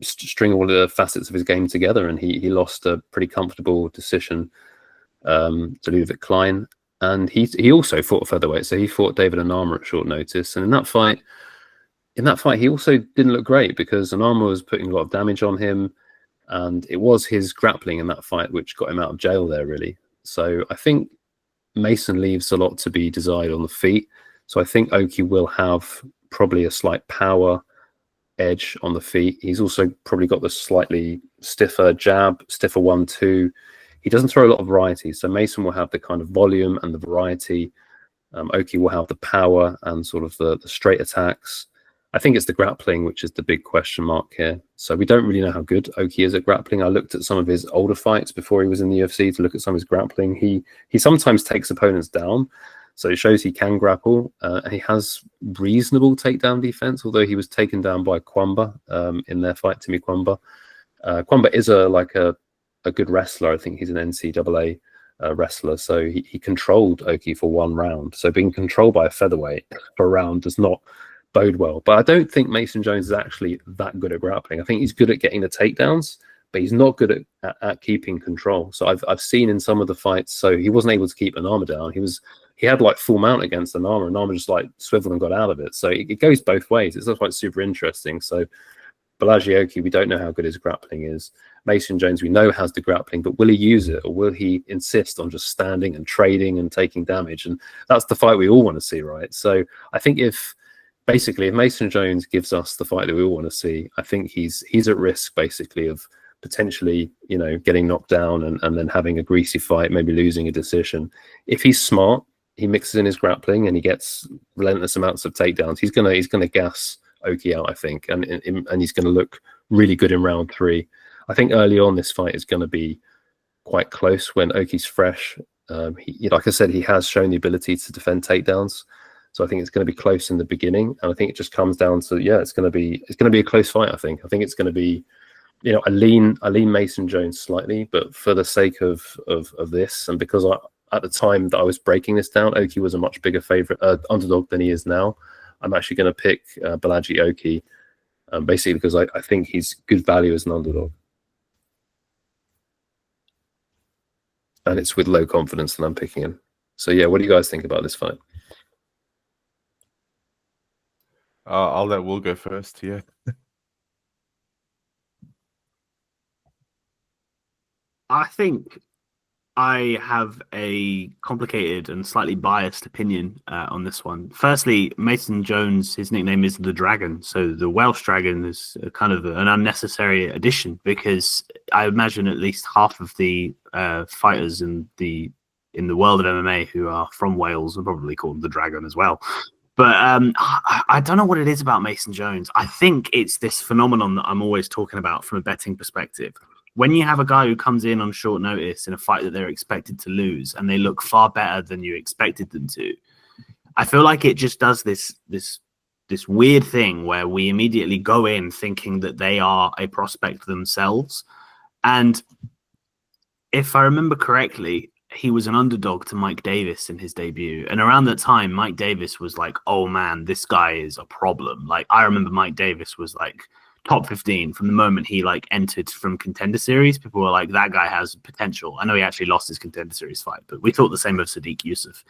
string all the facets of his game together. And he lost a pretty comfortable decision to Ludovic Klein. And he also fought featherweight, so he fought David Anama at short notice. And in that fight, he also didn't look great, because Anama was putting a lot of damage on him, and it was his grappling in that fight which got him out of jail there, really. So I think Mason leaves a lot to be desired on the feet. So I think Oki will have probably a slight power edge on the feet. He's also probably got the slightly stiffer jab, stiffer 1-2. He doesn't throw a lot of variety. So Mason will have the kind of volume and the variety. Oki will have the power and sort of the straight attacks. I think it's the grappling which is the big question mark here. So we don't really know how good Oki is at grappling. I looked at some of his older fights before he was in the UFC to look at some of his grappling. He sometimes takes opponents down, so it shows he can grapple. And he has reasonable takedown defense, although he was taken down by Kwamba in their fight, Timmy Kwamba. Kwamba is a good wrestler. I think he's an NCAA wrestler, so he controlled Oki for one round. So being controlled by a featherweight for a round does not bode well. But I don't think Mason Jones is actually that good at grappling. I think he's good at getting the takedowns, but he's not good at keeping control. So I've seen in some of the fights, so he wasn't able to keep Anama down. He had like full mount against Anama, and Anama just like swiveled and got out of it. So it goes both ways. It's quite super interesting. So Bolaji Oki, we don't know how good his grappling is. Mason Jones, we know has the grappling, but will he use it, or will he insist on just standing and trading and taking damage? And that's the fight we all want to see, right? So I think if Mason Jones gives us the fight that we all want to see, I think he's at risk basically of potentially, getting knocked down and then having a greasy fight, maybe losing a decision. If he's smart, he mixes in his grappling and he gets relentless amounts of takedowns. He's gonna gas Oki out, I think, and he's gonna look really good in round 3. I think early on this fight is going to be quite close when Oki's fresh. Like I said, he has shown the ability to defend takedowns. So I think it's going to be close in the beginning, and I think it just comes down to it's going to be a close fight. I think it's going to be a lean Mason Jones slightly, but for the sake of this, and because at the time that I was breaking this down, Oki was a much bigger favorite underdog than he is now. I'm actually going to pick Bolaji Oki, basically because I think he's good value as an underdog, and it's with low confidence that I'm picking him. So yeah, what do you guys think about this fight? I'll let Will go first. Yeah. I think I have a complicated and slightly biased opinion on this one. Firstly, Mason Jones, his nickname is the Dragon. So the Welsh Dragon is kind of an unnecessary addition, because I imagine at least half of the fighters in the world of MMA who are from Wales are probably called the Dragon as well. But I don't know what it is about Mason Jones. I think it's this phenomenon that I'm always talking about from a betting perspective. When you have a guy who comes in on short notice in a fight that they're expected to lose, and they look far better than you expected them to, I feel like it just does this weird thing where we immediately go in thinking that they are a prospect themselves. And if I remember correctly, he was an underdog to Mike Davis in his debut. And around that time, Mike Davis was like, oh man, this guy is a problem. Like, I remember Mike Davis was like top 15 from the moment he like entered from Contender Series. People were like, that guy has potential. I know he actually lost his Contender Series fight, but we thought the same of Sadiq Yusuf.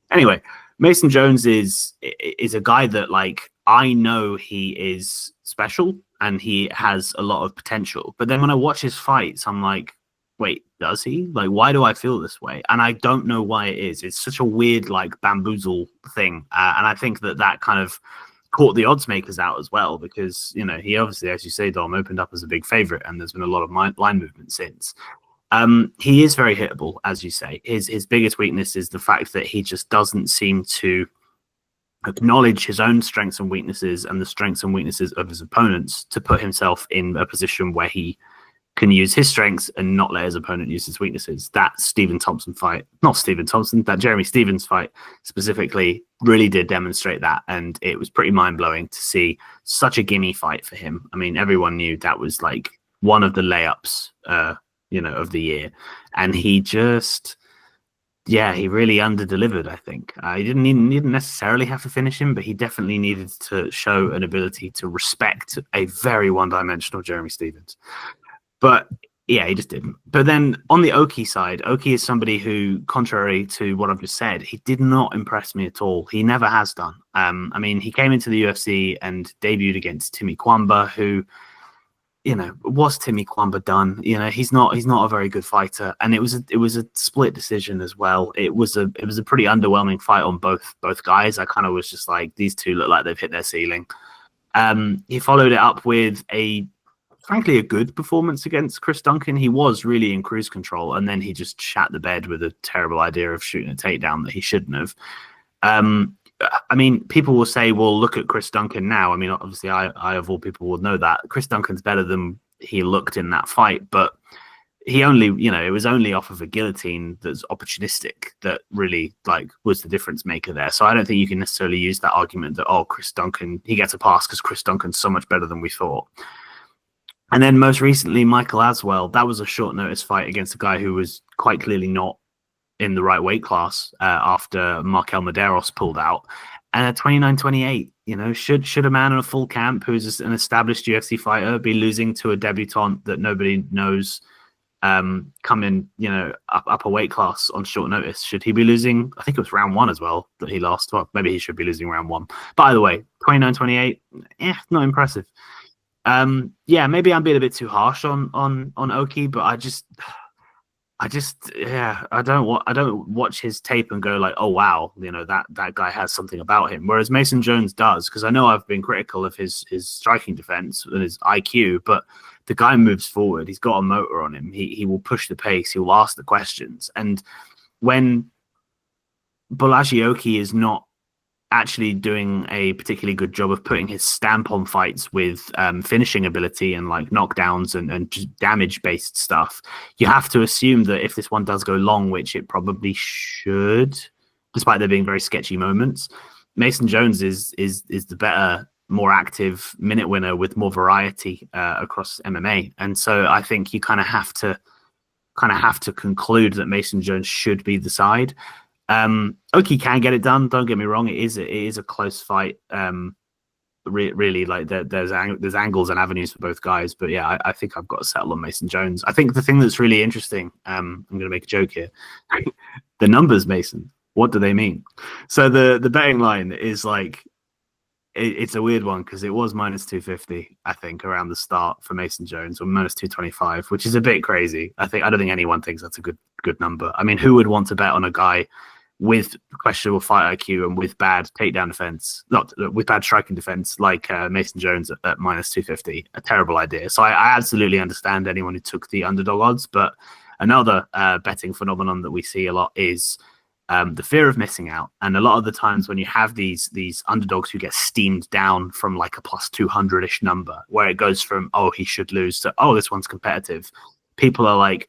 Anyway, Mason Jones is a guy that, like, I know he is special and he has a lot of potential. But then when I watch his fights, I'm like, wait, does he? Like, why do I feel this way? And I don't know why it is. It's such a weird, like, bamboozle thing. And I think that kind of caught the odds makers out as well, because, you know, he obviously, as you say, Dom, opened up as a big favorite, and there's been a lot of line movement since. He is very hittable, as you say. His biggest weakness is the fact that he just doesn't seem to acknowledge his own strengths and weaknesses and the strengths and weaknesses of his opponents to put himself in a position where he can use his strengths and not let his opponent use his weaknesses. That Jeremy Stevens fight specifically really did demonstrate that, and it was pretty mind-blowing to see such a gimme fight for him. I mean, everyone knew that was like one of the layups of the year, and he just he really under-delivered. I think he didn't necessarily have to finish him, but he definitely needed to show an ability to respect a very one-dimensional Jeremy Stevens. But yeah, he just didn't. But then on the Oki side, Oki is somebody who, contrary to what I've just said, he did not impress me at all. He never has done. I mean, he came into the UFC and debuted against Timmy Kwamba, who, you know, was Timmy Kwamba done? You know, he's not a very good fighter, and it was a split decision as well. It was a pretty underwhelming fight on both guys. I kind of was just like, these two look like they've hit their ceiling. He followed it up with frankly, a good performance against Chris Duncan. He was really in cruise control, and then he just shat the bed with a terrible idea of shooting a takedown that he shouldn't have. I mean, people will say, well, look at Chris Duncan now. I mean, obviously, I of all people would know that. Chris Duncan's better than he looked in that fight, but he only, it was only off of a guillotine that's opportunistic that really, like, was the difference maker there. So I don't think you can necessarily use that argument that, oh, Chris Duncan, he gets a pass because Chris Duncan's so much better than we thought. And then most recently, Michael Aswell, that was a short notice fight against a guy who was quite clearly not in the right weight class after Markel Medeiros pulled out. And at 29-28, should a man in a full camp who's an established UFC fighter be losing to a debutant that nobody knows come in, up a weight class on short notice? Should he be losing? I think it was round 1 as well that he lost. Well, maybe he should be losing round 1. But either way, 29-28, not impressive. Maybe I'm being a bit too harsh on Oki, but I don't watch his tape and go like, oh wow, that guy has something about him. Whereas Mason Jones does, because I know I've been critical of his striking defense and his IQ, but the guy moves forward. He's got a motor on him. He will push the pace. He will ask the questions. And when Bolaji Oki is not actually doing a particularly good job of putting his stamp on fights with finishing ability and like knockdowns and just damage based stuff, you have to assume that if this one does go long, which it probably should, despite there being very sketchy moments, Mason Jones is the better, more active minute winner with more variety across MMA. And so I think you kind of have to conclude that Mason Jones should be the side. Oki can get it done. Don't get me wrong. It is a close fight. Really, like there's angles and avenues for both guys. But yeah, I think I've got to settle on Mason Jones. I think the thing that's really interesting. I'm going to make a joke here. The numbers, Mason. What do they mean? So the betting line is like it's a weird one because it was -250, I think, around the start for Mason Jones, or -225, which is a bit crazy. I don't think anyone thinks that's a good number. I mean, who would want to bet on a guy with questionable fight IQ and with bad takedown defense, not with bad striking defense, like Mason Jones at -250? A terrible idea. So I absolutely understand anyone who took the underdog odds. But another betting phenomenon that we see a lot is the fear of missing out. And a lot of the times when you have these underdogs who get steamed down from like a +200-ish number, where it goes from, oh, he should lose, to, oh, this one's competitive, people are like,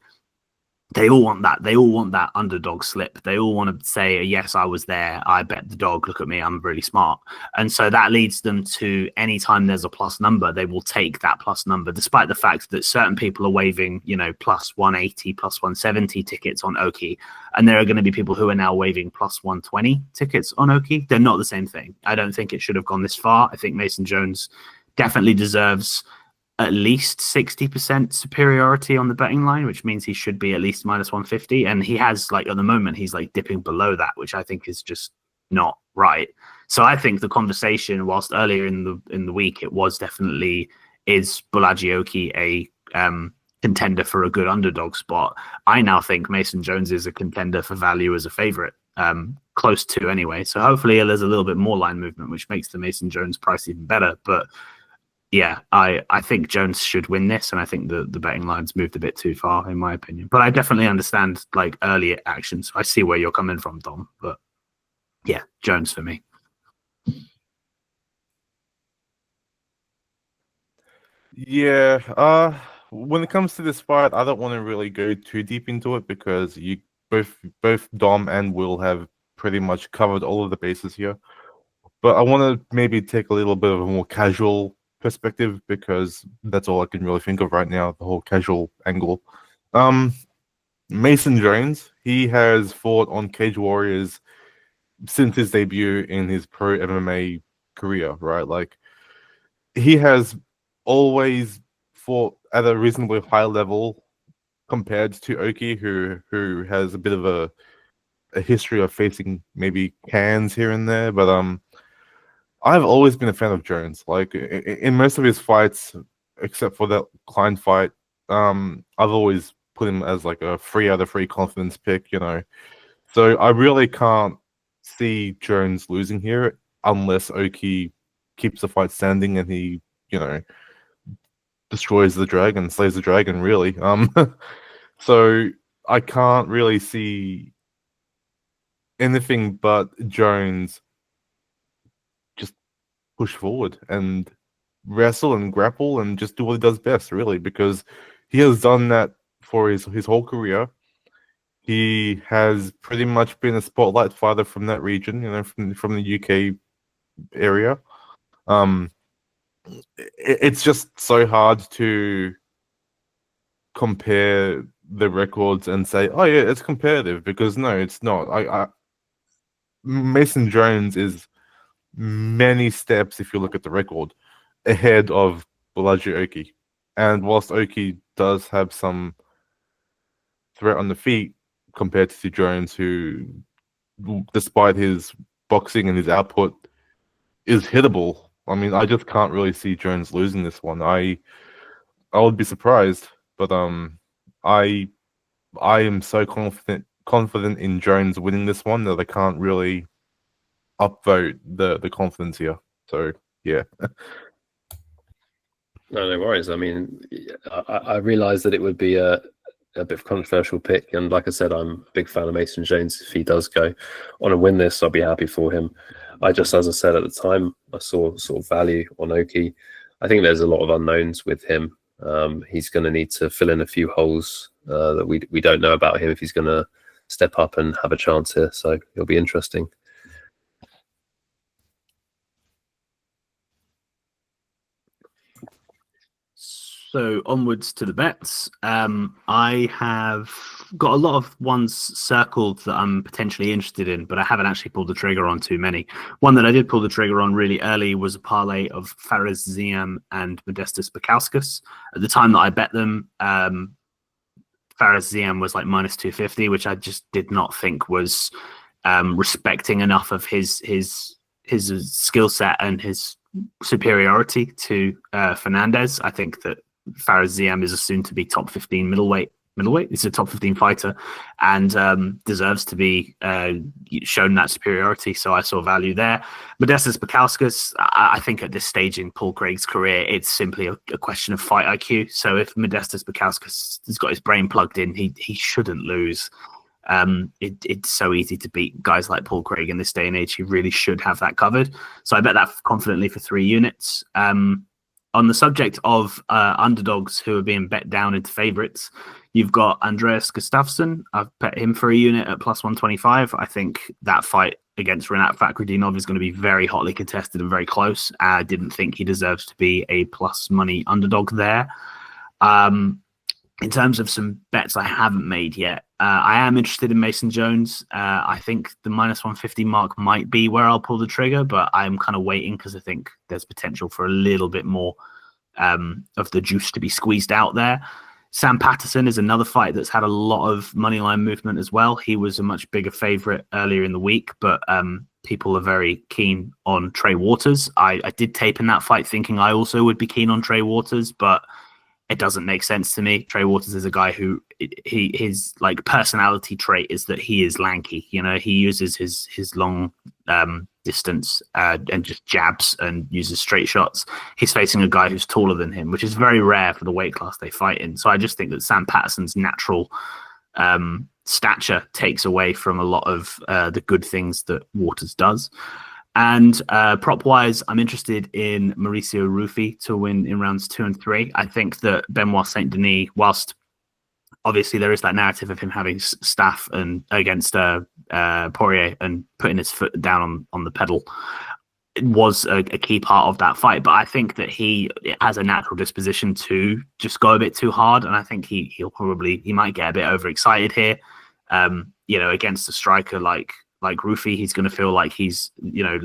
they all want that. They all want that underdog slip. They all want to say, yes, I was there. I bet the dog. Look at me. I'm really smart. And so that leads them to anytime there's a plus number, they will take that plus number, despite the fact that certain people are waving, plus 180, plus 170 tickets on Oki. And there are going to be people who are now waving plus 120 tickets on Oki. They're not the same thing. I don't think it should have gone this far. I think Mason Jones definitely deserves at least 60% superiority on the betting line, which means he should be at least minus 150. And he has, at the moment, he's dipping below that, which I think is just not right. So I think the conversation, whilst earlier in the week, it was definitely, is Bolaji Oki a contender for a good underdog spot? I now think Mason Jones is a contender for value as a favorite, close to anyway. So hopefully there's a little bit more line movement, which makes the Mason Jones price even better. But yeah, I think Jones should win this, and I think the betting line's moved a bit too far, in my opinion. But I definitely understand early action, so I see where you're coming from, Dom. But yeah, Jones for me. Yeah. When it comes to this fight, I don't want to really go too deep into it because you both Dom and Will have pretty much covered all of the bases here. But I want to maybe take a little bit of a more casual perspective because that's all I can really think of right now, the whole casual angle. Mason Jones, he has fought on Cage Warriors since his debut in his pro MMA career, right? He has always fought at a reasonably high level compared to Oki, who has a bit of a history of facing maybe cans here and there, but I've always been a fan of Jones. In most of his fights, except for that Klein fight, I've always put him as a 3 out of 3 confidence pick, So I really can't see Jones losing here unless Oki keeps the fight standing and he, destroys the dragon, slays the dragon, really. So I can't really see anything but Jones push forward and wrestle and grapple and just do what he does best, really, because he has done that for his whole career. He has pretty much been a spotlight fighter from that region, from the UK area. It's just so hard to compare the records and say, oh yeah, it's competitive, because no, it's not. Mason Jones is many steps, if you look at the record, ahead of Bolaji Oki. And whilst Oki does have some threat on the feet compared to Jones, who, despite his boxing and his output, is hittable. I mean, I just can't really see Jones losing this one. I would be surprised, but I am so confident in Jones winning this one that I can't really upvote the confidence here. So yeah. No worries. I mean, I realised that it would be a bit of a controversial pick, and like I said, I'm a big fan of Mason Jones. If he does go on and win this, I'll be happy for him. As I said at the time, I saw sort of value on Oki. I think there's a lot of unknowns with him. He's going to need to fill in a few holes that we don't know about him if he's going to step up and have a chance here. So it'll be interesting. So onwards to the bets. I have got a lot of ones circled that I'm potentially interested in, but I haven't actually pulled the trigger on too many. One that I did pull the trigger on really early was a parlay of Fares Ziam and Modestas Bukauskas. At the time that I bet them, Fares Ziam was minus 250, which I just did not think was respecting enough of his skill set and his superiority to Fernandez. I think that Fares Ziam is a soon-to-be top 15 middleweight. He's a top 15 fighter and deserves to be shown that superiority. So I saw value there. Modestas Bukauskas, I think at this stage in Paul Craig's career, it's simply a question of fight IQ. So if Modestas Bukauskas has got his brain plugged in, he shouldn't lose. It's so easy to beat guys like Paul Craig in this day and age. He really should have that covered. So I bet that confidently for 3 units. on the subject of underdogs who are being bet down into favourites, you've got Andreas Gustafsson. I've bet him for a unit at plus 125. I think that fight against Renat Fakhretdinov is going to be very hotly contested and very close. I didn't think he deserves to be a plus money underdog there. In terms of some bets I haven't made yet, I am interested in Mason Jones. I think the minus 150 mark might be where I'll pull the trigger, but I'm kind of waiting because I think there's potential for a little bit more of the juice to be squeezed out there. Sam Patterson is another fight that's had a lot of moneyline movement as well. He was a much bigger favorite earlier in the week, but people are very keen on Trey Waters. I did tape in that fight thinking I also would be keen on Trey Waters, but it doesn't make sense to me. Trey Waters is a guy who his like personality trait is that he is lanky. You know, he uses his long distance and just jabs and uses straight shots. He's facing a guy who's taller than him, which is very rare for the weight class they fight in. So I just think that Sam Patterson's natural stature takes away from a lot of the good things that Waters does. And prop-wise, I'm interested in Mauricio Ruffy to win in rounds 2 and 3. I think that Benoit Saint Denis, whilst obviously there is that narrative of him having staff and against Poirier and putting his foot down on the pedal, it was a key part of that fight. But I think that he has a natural disposition to just go a bit too hard, and I think he might get a bit overexcited here. You know, against a striker like Ruffy, he's going to feel like he's, you know,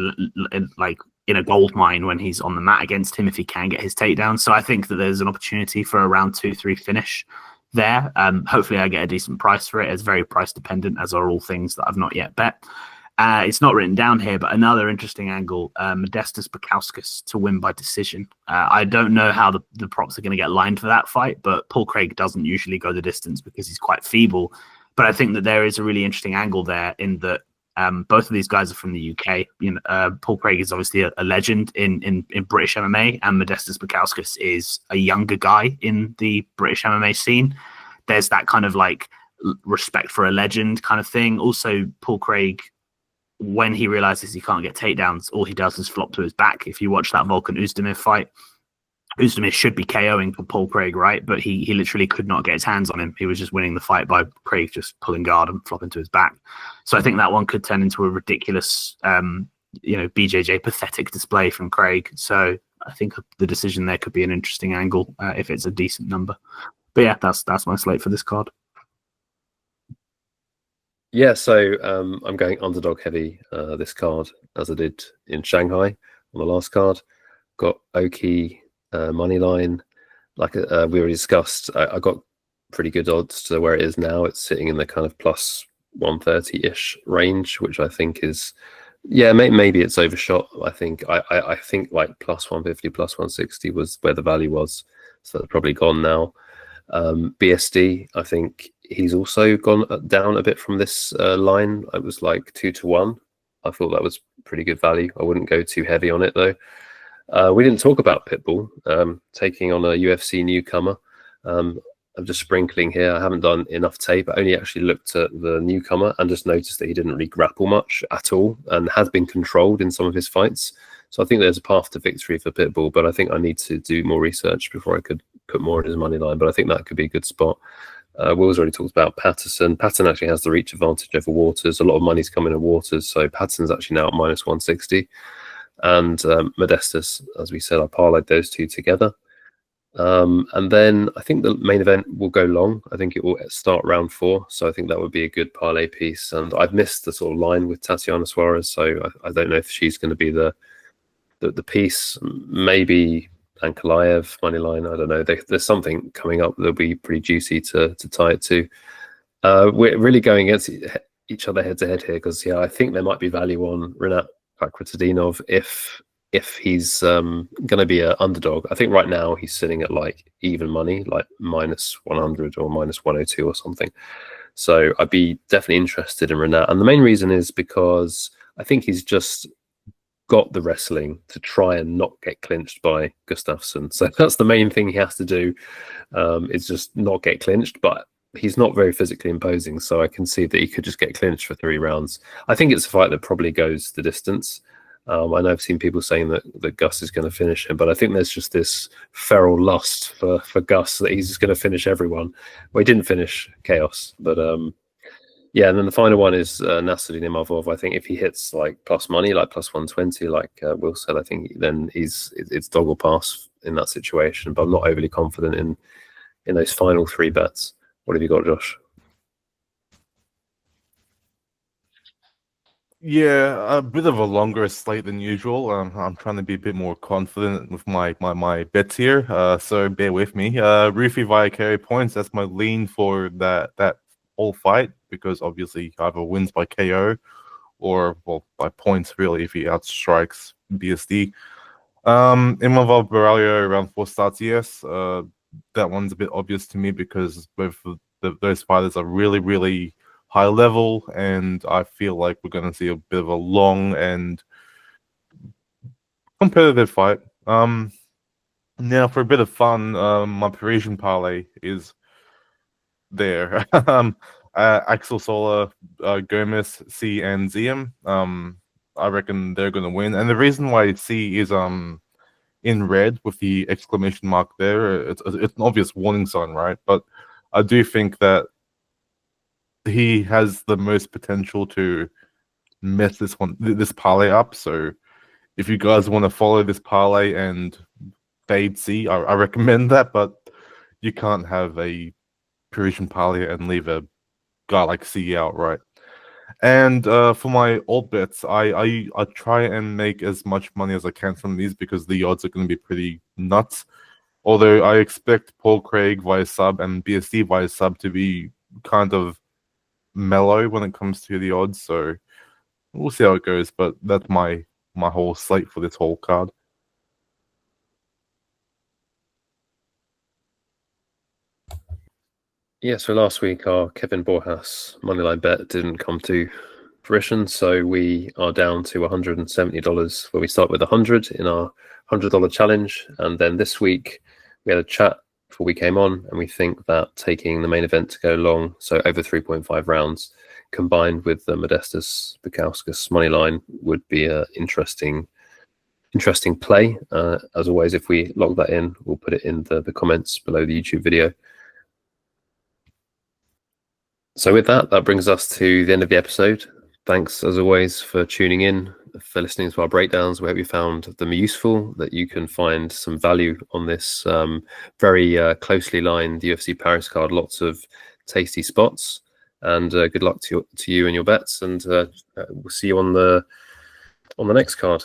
like in a gold mine when he's on the mat against him if he can get his takedown. So I think that there's an opportunity for a round 2-3 finish there. Hopefully I get a decent price for it. It's very price dependent, as are all things that I've not yet bet. It's not written down here, but another interesting angle, Modestas Bukauskas to win by decision. I don't know how the props are going to get lined for that fight, but Paul Craig doesn't usually go the distance because he's quite feeble. But I think that there is a really interesting angle there in that both of these guys are from the UK. You know, Paul Craig is obviously a legend in British MMA, and Modestas Bukauskas is a younger guy in the British MMA scene. There's that kind of like respect for a legend kind of thing. Also, Paul Craig, when he realizes he can't get takedowns, all he does is flop to his back. If you watch that Volkan Oezdemir fight, Oezdemir should be KOing for Paul Craig, right? But he literally could not get his hands on him. He was just winning the fight by Craig just pulling guard and flopping to his back. So I think that one could turn into a ridiculous, BJJ pathetic display from Craig. So I think the decision there could be an interesting angle if it's a decent number. But yeah, that's my slate for this card. Yeah, so I'm going underdog heavy this card, as I did in Shanghai on the last card. Got Oki money line, like we already discussed. I got pretty good odds to where it is now. It's sitting in the kind of plus 130-ish range, which I think is, yeah, maybe it's overshot. I think like plus 150, plus 160 was where the value was, so that's probably gone now. BSD, I think he's also gone down a bit from this line. It was like 2-1. I thought that was pretty good value. I wouldn't go too heavy on it though. We didn't talk about Pitbull taking on a UFC newcomer. I'm just sprinkling here. I haven't done enough tape. I only actually looked at the newcomer and just noticed that he didn't really grapple much at all and has been controlled in some of his fights. So I think there's a path to victory for Pitbull, but I think I need to do more research before I could put more in his money line. But I think that could be a good spot. Will's already talked about Patterson. Patterson actually has the reach advantage over Waters. A lot of money's coming in Waters, so Patterson's actually now at minus 160. And Modestas, as we said, I parlayed those two together. And then I think the main event will go long. I think it will start round 4, so I think that would be a good parlay piece. And I've missed the sort of line with Tatiana Suarez, so I don't know if she's going to be the piece. Maybe Ankalaev money line. I don't know. There's something coming up that'll be pretty juicy to tie it to. We're really going against each other head to head here because I think there might be value on Renat Fakhretdinov if he's going to be an underdog. I think right now he's sitting at like even money, like minus 100 or minus 102 or something. So I'd be definitely interested in Renat. And the main reason is because I think he's just got the wrestling to try and not get clinched by Gustafsson. So that's the main thing he has to do, is just not get clinched. But he's not very physically imposing, so I can see that he could just get clinched for 3 rounds. I think it's a fight that probably goes the distance. I know I've seen people saying that Gus is going to finish him, but I think there's just this feral lust for Gus that he's just going to finish everyone. Well, he didn't finish Chaos, but yeah. And then the final one is Nassourdine Imavov. I think if he hits like plus money, like plus 120, like Will said, I think then it's dog or pass in that situation. But I'm not overly confident in those final 3 bets. What have you got, Josh? Yeah, a bit of a longer slate than usual. I'm trying to be a bit more confident with my bets here. So bear with me. Ruffy via KO points. That's my lean for that whole fight, because obviously either wins by KO or by points really if he outstrikes BSD. Imavov Borralho around 4 starts. Yes, that one's a bit obvious to me because both of those fighters are really high level, and I feel like we're going to see a bit of a long and competitive fight. Now for a bit of fun, my Parisian parlay is there. Axel Sola, Gomez, C, and Ziem. I reckon they're going to win, and the reason why C is in red with the exclamation mark there, it's an obvious warning sign, right? But I do think that he has the most potential to mess this parlay up. So if you guys want to follow this parlay and fade C, I recommend that, but you can't have a Parisian parlay and leave a guy like C out, right? And for my alt bets, I try and make as much money as I can from these because the odds are going to be pretty nuts. Although I expect Paul Craig via sub and BSD via sub to be kind of mellow when it comes to the odds, so we'll see how it goes. But that's my whole slate for this whole card. Yeah, so last week our Kevin Borjas moneyline bet didn't come to fruition, so we are down to $170 where we start with 100 in our $100 challenge. And then this week we had a chat before we came on, and we think that taking the main event to go long, so over 3.5 rounds, combined with the Modestus Bukauskas moneyline would be an interesting play. As always, if we log that in, we'll put it in the comments below the YouTube video. So with that brings us to the end of the episode. Thanks, as always, for tuning in, for listening to our breakdowns. We hope you found them useful, that you can find some value on this very closely lined UFC Paris card. Lots of tasty spots, and good luck to you and your bets. And we'll see you on the next card.